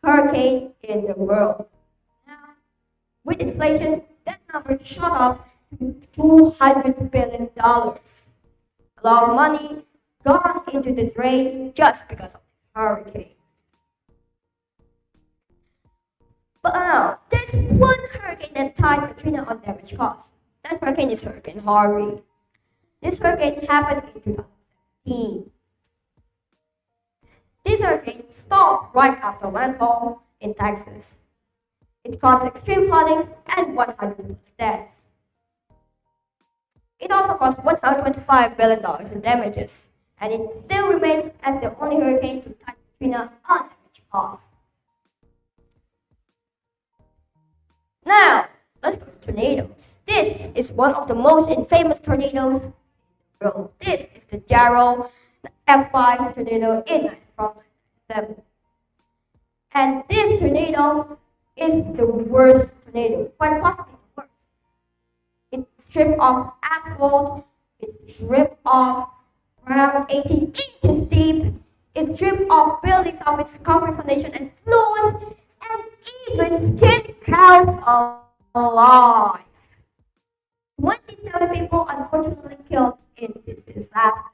hurricane in the world. Now, with inflation, that number shot up to $200 billion. A lot of money gone into the drain just because of this hurricane. But now, there's one hurricane that tied Katrina on damage cost. That hurricane is Hurricane Harvey. This hurricane happened in 2017. This hurricane stopped right after landfall in Texas. It caused extreme flooding and 100 deaths. It also cost $125 billion in damages, and it still remains as the only hurricane to tie Katrina on damage cost. Now, let's go to tornadoes. This is one of the most infamous tornadoes in the world. This is the Jarrow F5 tornado from 1997. And this tornado is the worst tornado, quite possibly the worst. It stripped off asphalt, it stripped off around 18 inches deep, it stripped off buildings of its concrete foundation and floors, and even skinned cows alive. 27 people unfortunately killed in this disaster.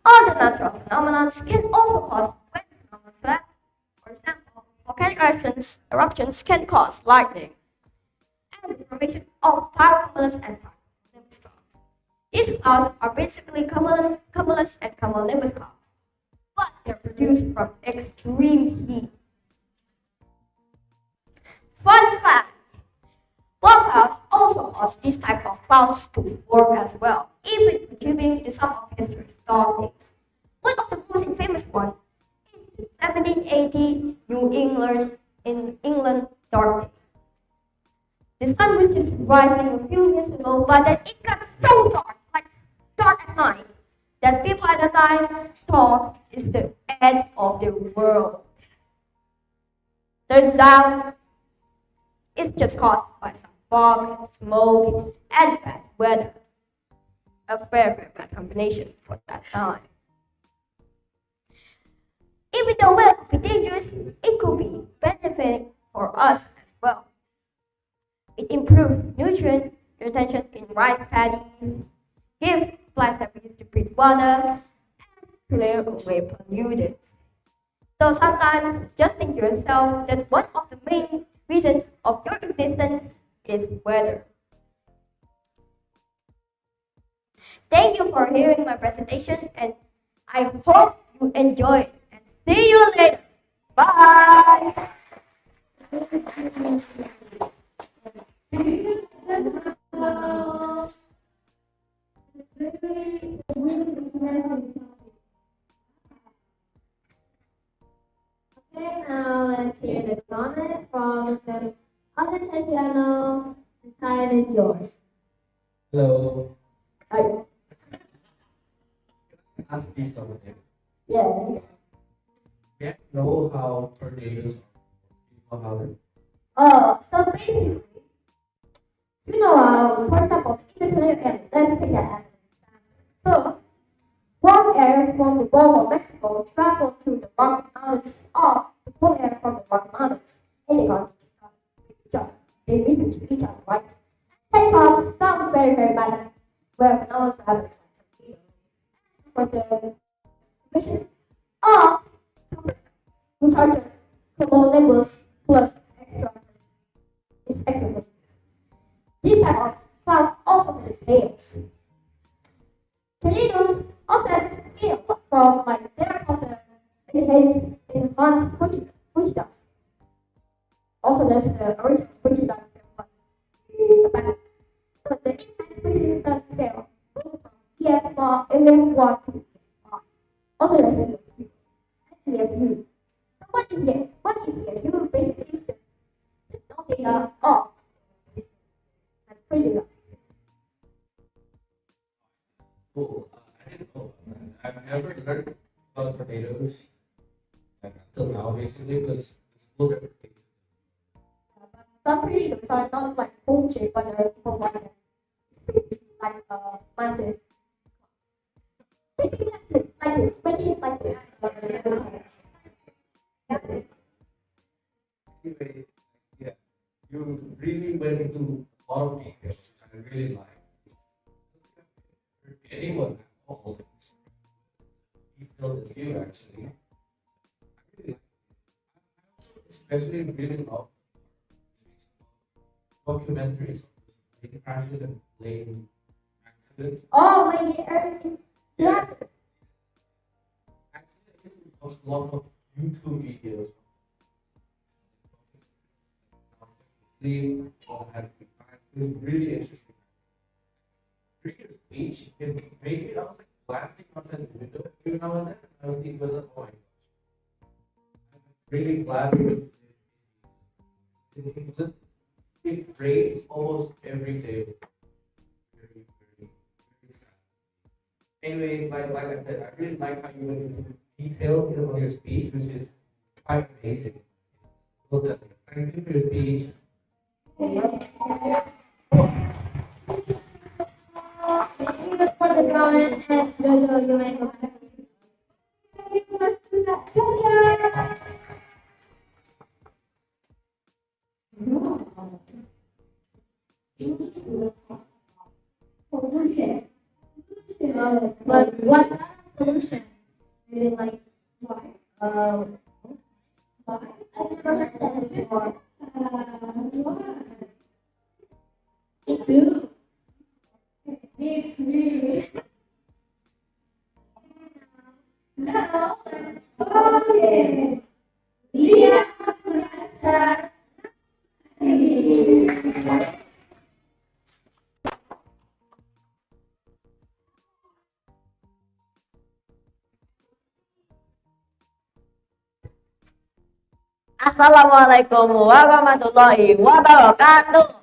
Other natural phenomena can also cause weather phenomena. For example, volcanic eruptions can cause lightning and the formation of pyrocumulus and cumulonimbus clouds. These clouds are basically cumulus and cumulonimbus clouds, but they're produced from extreme heat. Fun fact, wildfires also cause these type of clouds to form as well, even contributing to some of history's dark days. One of the most infamous ones is the 1780 New England dark days. The sun was just rising a few years ago, but then it got so dark, like dark at night, that people at the time thought it's the end of the world. Turns out, it's just caused by some fog, smoke, and bad weather. A very, very bad combination for that time. Even though weather could be dangerous, it could be benefiting for us as well. It improves nutrient retention in rice paddies, gives plants that we use to breathe water, and clear away pollutants. So sometimes just think to yourself that one of the main reasons of your existence is weather. Thank you for hearing my presentation, and I hope you enjoy it. And see you later. Bye. Okay, now let's hear the comment from Mr. Alden Herfiano. The time is yours. Hello. Hi. Ask you something. Yeah. Yeah. Know how tornadoes are. How they So basically, for example, in the tornado area, let's take that as an example. So, warm air from the Gulf of Mexico traveled to the Rocky Mountains of the cold air from the Rocky Mountains, and they got each other. They meet with each other, right? That caused some very, very bad weather phenomena like tornadoes. For the emission of which are just cumulonimbus plus extra is extra. These type of clouds also produce hails. Tornadoes also have a scale from like they're called the enhanced Fujidas. Also there's the original Fujidas scale, but the enhanced Fujidas scale goes from EF1 to EF5. Also there's EF2 and EFU. So what is EFU? Basically it's just no data of that's Fujidas. Cool. I didn't know about that. I've never learned about tornadoes like, until now, basically, because school never teaches. Some tornadoes are not like cone shape, but they're super wide. It's basically like a massive. Basically like this. Basically it's like this. Anyway, yeah, you really went into a lot of details, which I really like. Anyone at all that's detailed as you actually. I really like it. I also especially really love documentaries of plane crashes and plane accidents. Oh my dear. Yeah. Actually, I just watch a lot of YouTube videos. Sleep, all had good time. It was really interesting. During your speech, it made me, I was like glancing outside the window every now and then, and I was thinking, oh my gosh. I'm really glad we went in England. It rains almost every day. Very, very, very sad. Anyways, like I said, I really like how you went into detail on your speech, which is quite amazing. Well done. Thank you for your speech. Thank you for the comment, and Jojo, you may go ahead. But what kind of pollution? Maybe like why? I've never heard that before. Me too. No. Okay. Leah, Assalamualaikum warahmatullahi wabarakatuh.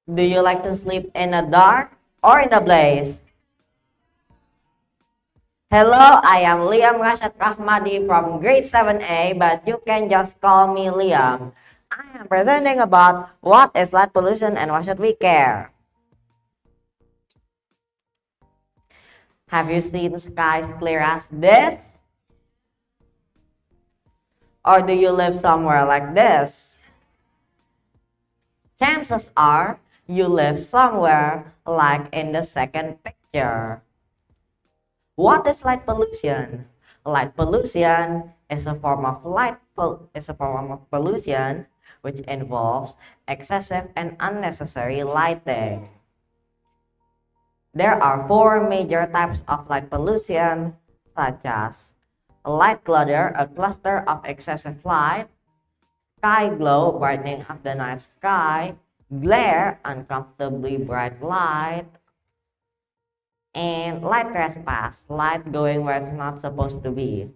Do you like to sleep in the dark or in the blaze? Hello, I am Liam Rashad Rahmadi from grade 7A, but you can just call me Liam. I am presenting about what is light pollution and why should we care. Have you seen skies clear as this? Or do you live somewhere like this? Chances are you live somewhere like in the second picture. What is light pollution? Light pollution is a form of pollution which involves excessive and unnecessary lighting. There are four major types of light pollution, such as light clutter, a cluster of excessive light; sky glow, brightening of the night sky; glare, uncomfortably bright light; and light trespass, light going where it's not supposed to be.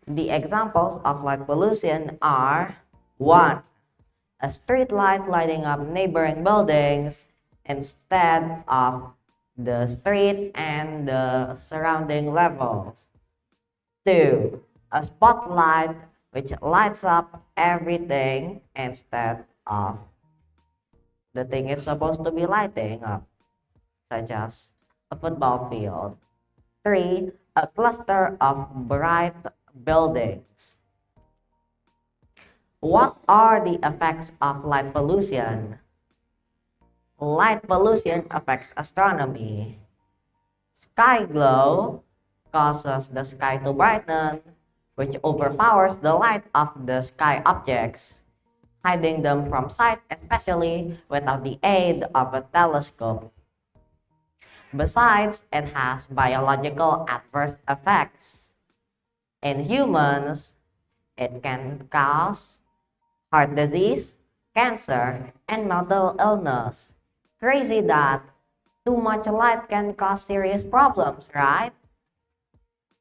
The examples of light pollution are: 1. A street light lighting up neighboring buildings instead of the street and the surrounding levels. 2. A spotlight which lights up everything instead of the thing it's supposed to be lighting up, such as a football field. 3. A cluster of bright buildings. What are the effects of light pollution? Light pollution affects astronomy. Sky glow causes the sky to brighten, which overpowers the light of the sky objects, hiding them from sight, especially without the aid of a telescope. Besides, it has biological adverse effects. In humans, it can cause heart disease, cancer, and mental illness. Crazy that too much light can cause serious problems, right?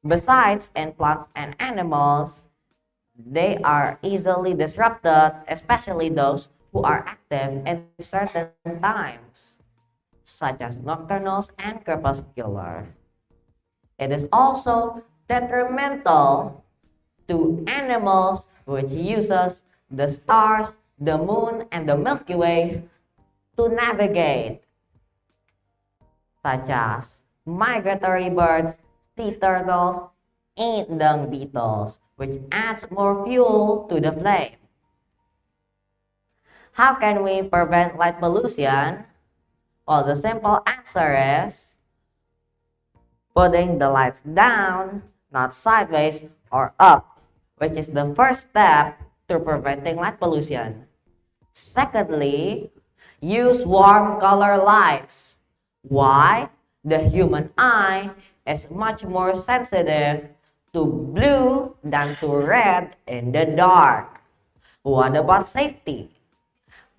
Besides, in plants and animals, they are easily disrupted, especially those who are active in certain times, such as nocturnals and crepuscular. It is also detrimental to animals which uses the stars, the moon, and the Milky Way to navigate, such as migratory birds, sea turtles, and dung beetles, which adds more fuel to the flame. How can we prevent light pollution? Well, the simple answer is putting the lights down, not sideways or up, which is the first step to preventing light pollution. Secondly, use warm color lights. Why? The human eye is much more sensitive to blue than to red in the dark. What about safety?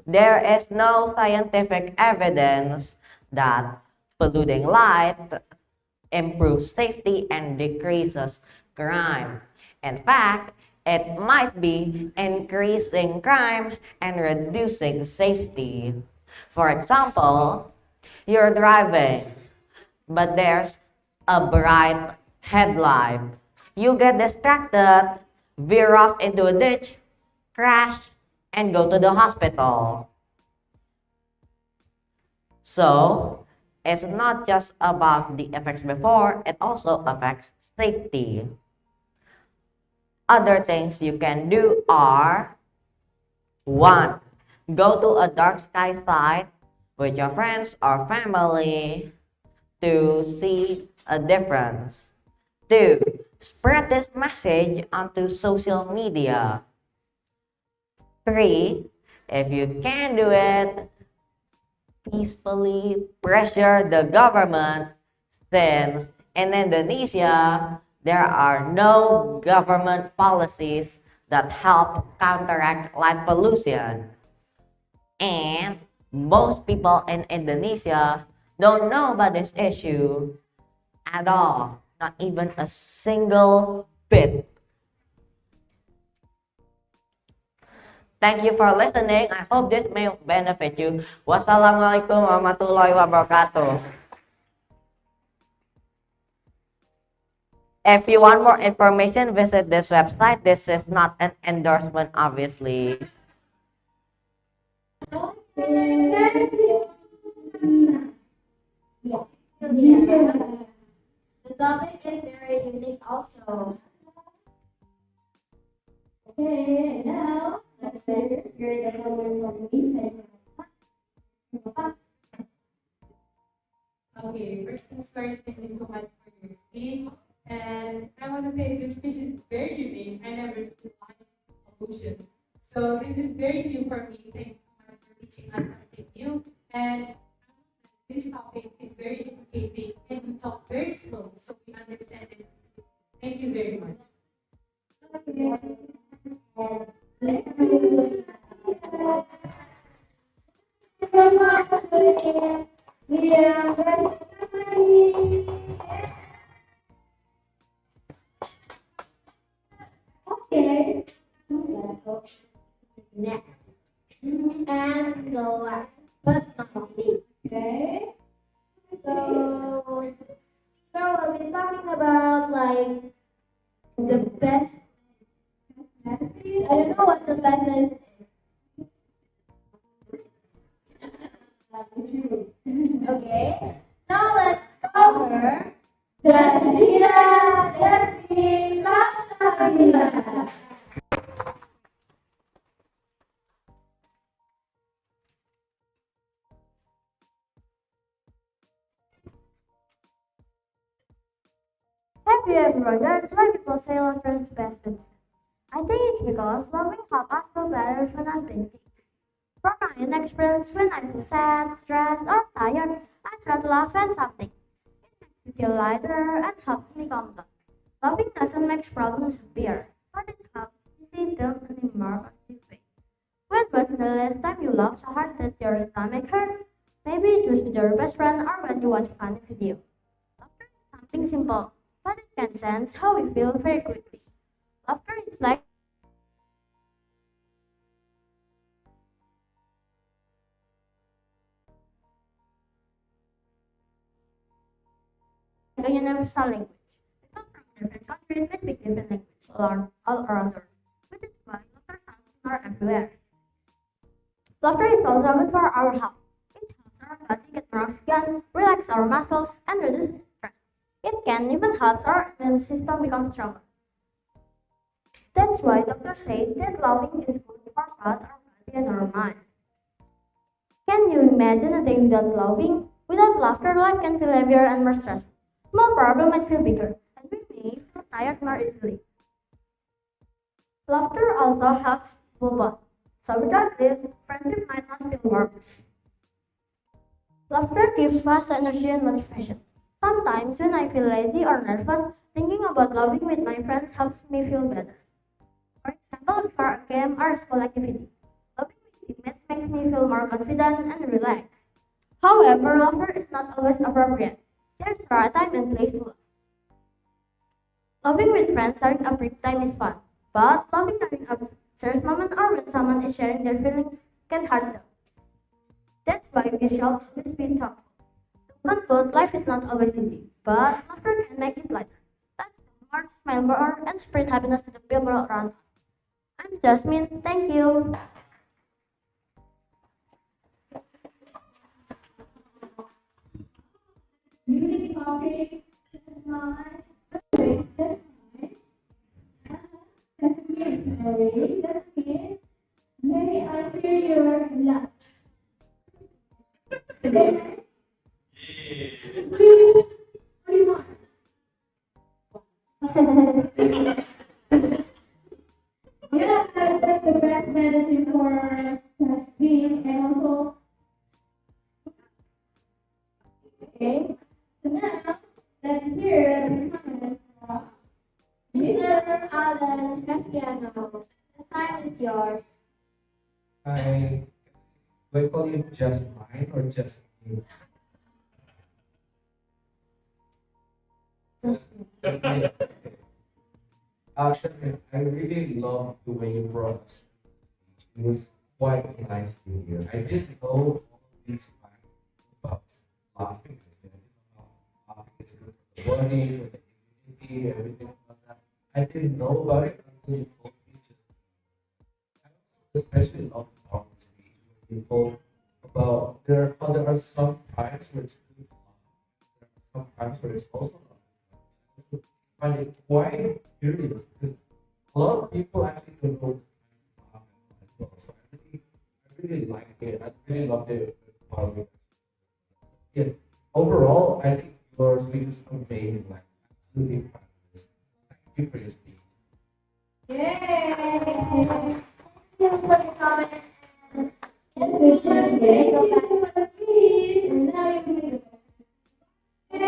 There is no scientific evidence that polluting light improves safety and decreases crime. In fact, it might be increasing crime and reducing safety. For example, you're driving, but there's a bright headlight. You get distracted, veer off into a ditch, crash, and go to the hospital. So, it's not just about the effects before, it also affects safety. Other things you can do are: 1. Go to a dark sky site with your friends or family to see a difference. 2. Spread this message onto social media. 3. If you can do it, peacefully pressure the government, since in Indonesia there are no government policies that help counteract light pollution. And most people in Indonesia don't know about this issue at all, not even a single bit. Thank you for listening. I hope this may benefit you. Wassalamualaikum warahmatullahi wabarakatuh. If you want more information, visit this website. This is not an endorsement, obviously. The topic is very unique also. Okay, now let's hear the comment from Miss. Okay, first things first, thank you so much for your speech. And I want to say this speech is very unique. I never did live solution. So this is very new for me. Thank you so much for teaching us something new. And this topic is very educating and you talk very slow so we understand it. Thank you very much. Okay. Let's go next. And the last but not least. Okay. So now we'll be talking about like the best medicine. I don't know what the best medicine is. Okay. Now let's cover Danira Jasmine Salsabila. Have you ever wondered why people say laughter is the best medicine? I think it's because laughing helps us feel better when unpacking things. From my own experience, when I feel sad, stressed, or tired, I try to laugh at something. It makes me feel lighter and helps me calm down. Laughing doesn't make problems disappear, but it helps me see them in a more positive way. When was the last time you laughed so hard that your stomach hurt? Maybe it was with your best friend or when you watch a funny video. Laughter is something simple, but it can sense how we feel very quickly. Laughter is like a universal language. People from different countries may speak different languages all around the world, which is why laughter sounds are everywhere. Laughter is also good for our health. It helps our body get more oxygen, relax our muscles, and reduce stress. It can even help our immune system become stronger. That's why doctors say that laughing is good for both our body and our mind. Can you imagine a day without laughing? Without laughter, life can feel heavier and more stressful. Small problems might feel bigger, and we may feel tired more easily. Laughter also helps people bond. So without it, friendship might not feel warm. Laughter gives us energy and motivation. Sometimes when I feel lazy or nervous, thinking about laughing with my friends helps me feel better. For example, before a game or a school activity, laughing with teammates makes me feel more confident and relaxed. However, laughter is not always appropriate. There's a time and place to laugh. Laughing with friends during a break time is fun, but laughing during a serious moment or when someone is sharing their feelings can hurt them. That's why we should always be thoughtful. To conclude, life is not always easy, but laughter can make it lighter. Let's more, smile more, and spread happiness to the people around us. I'm Jasmine. Thank you. Unique topic. That's mine. Okay, that's mine. That's me. Sorry, that's me. May I hear your laugh? Okay. Please, what do you want? Yeah, that's the best medicine for chest pain and also. Okay. So now, let's hear the comments from Mr. Alan Cassiano. The time is yours. I do I call you just mine or just me? Just me. Actually, I really love the way you brought us. It was quite nice to hear. I didn't know all these facts about laughing. I didn't know how laughing is good for the body, for the immunity, everything like that. I didn't know about it until you told me. I especially love the part of the speech where you told about how there are some times where it's good to laugh, there are some times where it's also not. I find it quite curious because a lot of people actually don't know the time to laugh as well. So I really liked it. I really loved it. Part of it. Yeah. overall, I think your speech was amazing, like absolutely fabulous. Thank you for your speech. Yay! Thank you for the comment. And we are going to go back to the speech. And now you can make it. And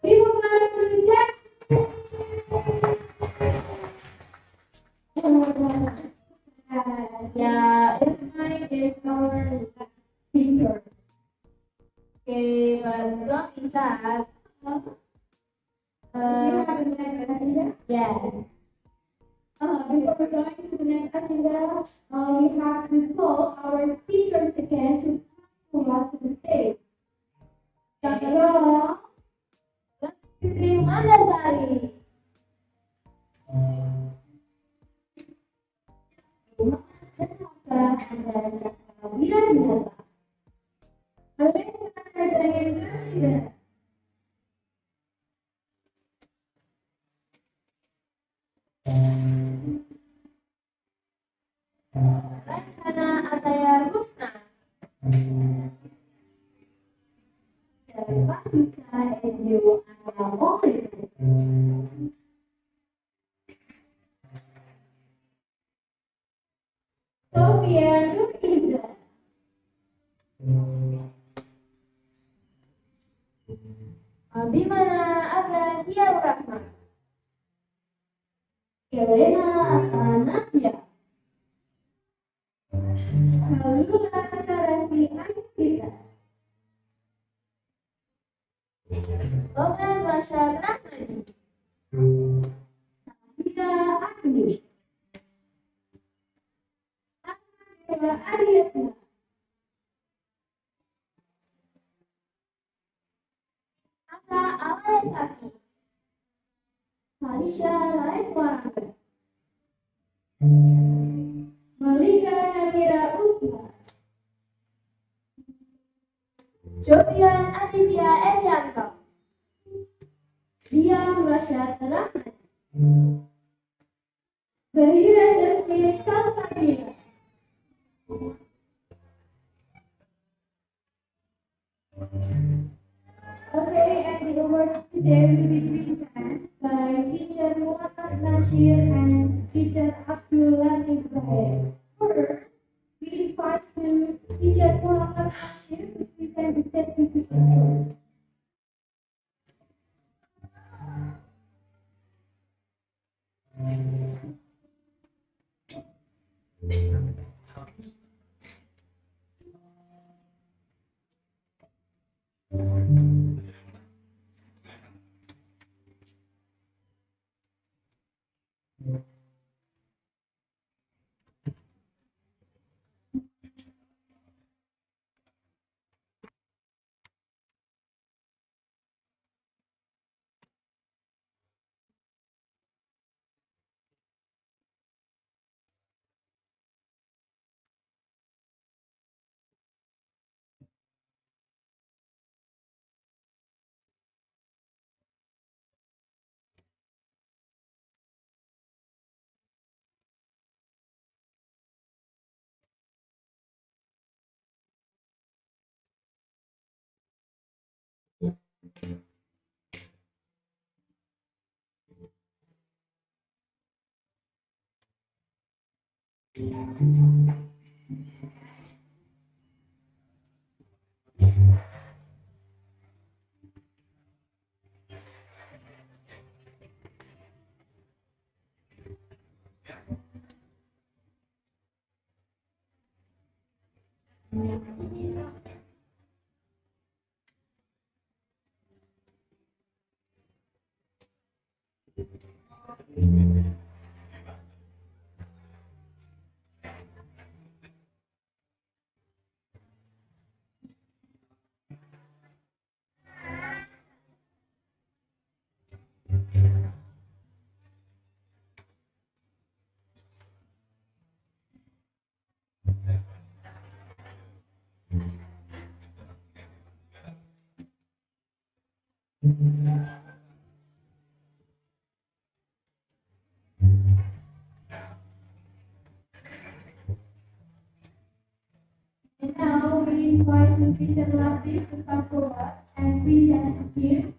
we will pass to the yeah, it's mine is our speaker. Okay, but don't be sad. You have the next agenda? Yes. Before we go into the next agenda, we have to call our speakers again to come up to the stage. Control. Putri Mandasari. Laksana Ataya Husna. Bangsa SDO Anamoli. Sofia Nuriza. Abimana Adlan Dian Rahman. Elena Atanasya. Halula Sarasi Anita. Logan Rashad Rahmani. Sahira Agni. Dewa Ariadna. Asa Alesaki. Marisha Laeswaranga. Malika Namira Usma. Jovian Aditya Elianto. Diam Rashad Rahman. Zahira Jasmine Salsabila. Okay, and the awards today will be presented by teacher Muhammad Nasir and teacher Abdul Latif Zahir. First, we invite to teacher Muhammad Nasir to present the certificate first. And now we invite the teacher Latif to come forward and present here.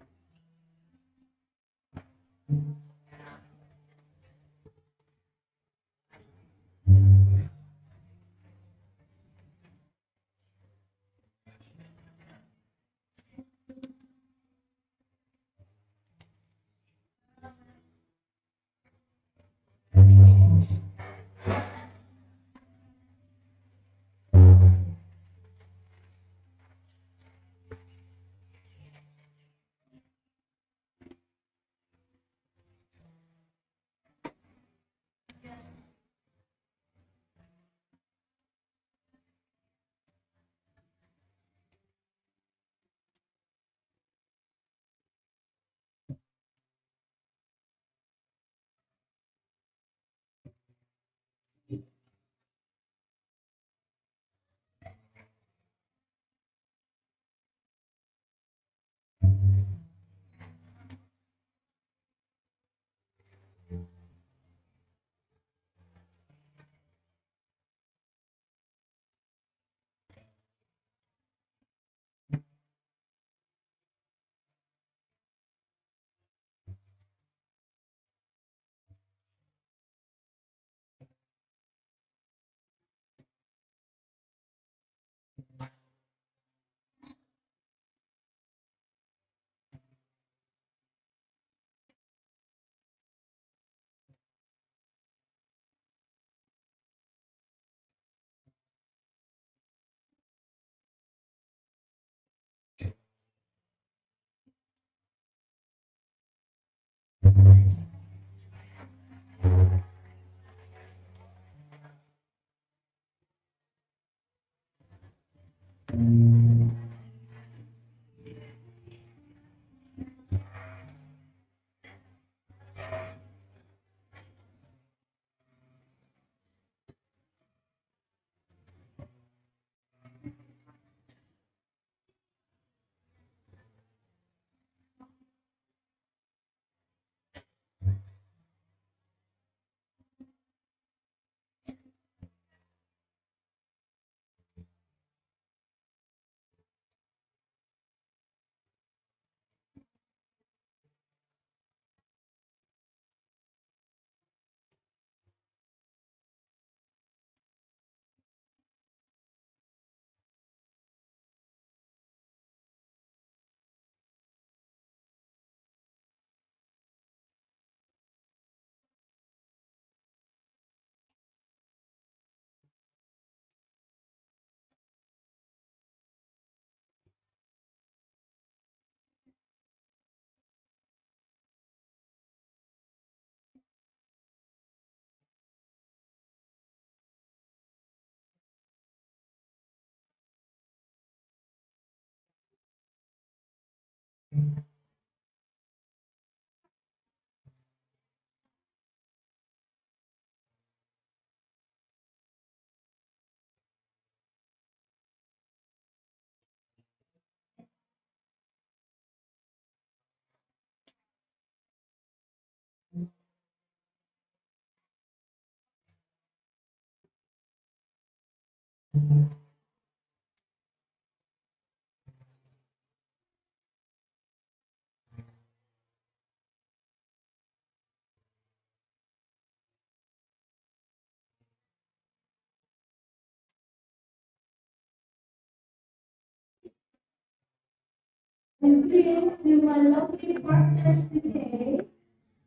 And please, to my lovely partners today,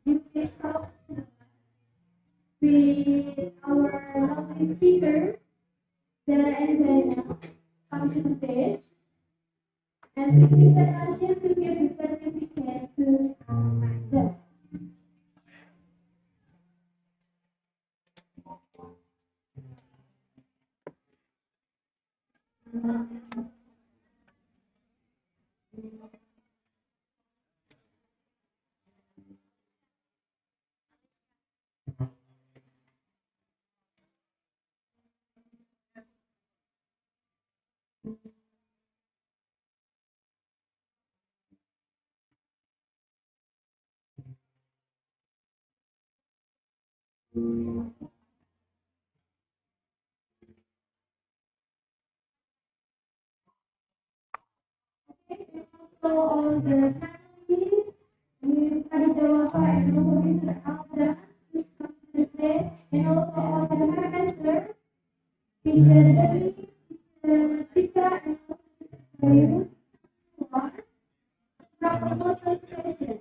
you may help with our lovely speakers, Sarah and Zainab, come to the stage. And please ask him to give the certificate to them. all the families, Miss Aditya and also Mr. Alda, who come to the stage, and also all the professors, Teacher Debbie, Teacher Tika, and also you, from the local session.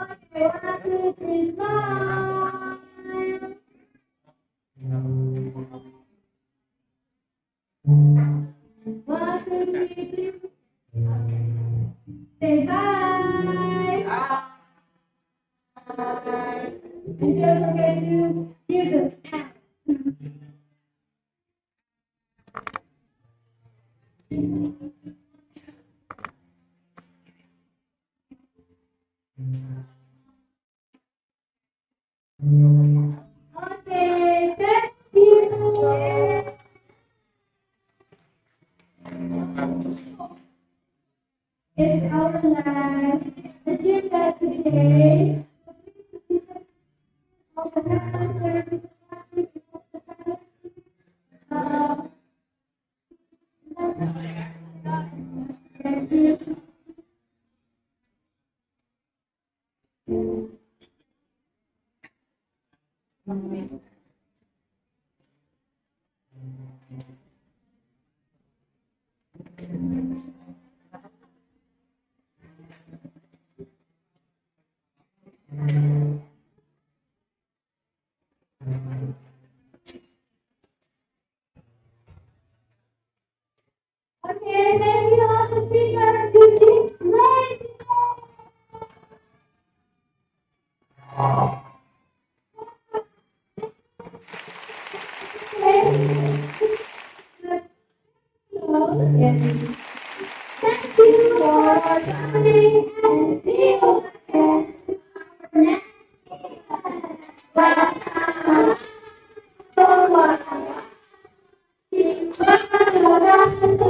Okay, 1, 2, 3, smile. 1, 2, 3, please. Say hi. And don't forget to give the tap. Okay, thank you. It's our last agenda today. All the pastors, thank you. Okay, thank you all the speakers. You did great. Thank you for coming and see you again to our next event.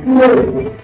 Welcome.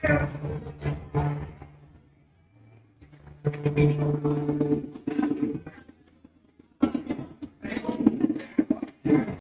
Yeah.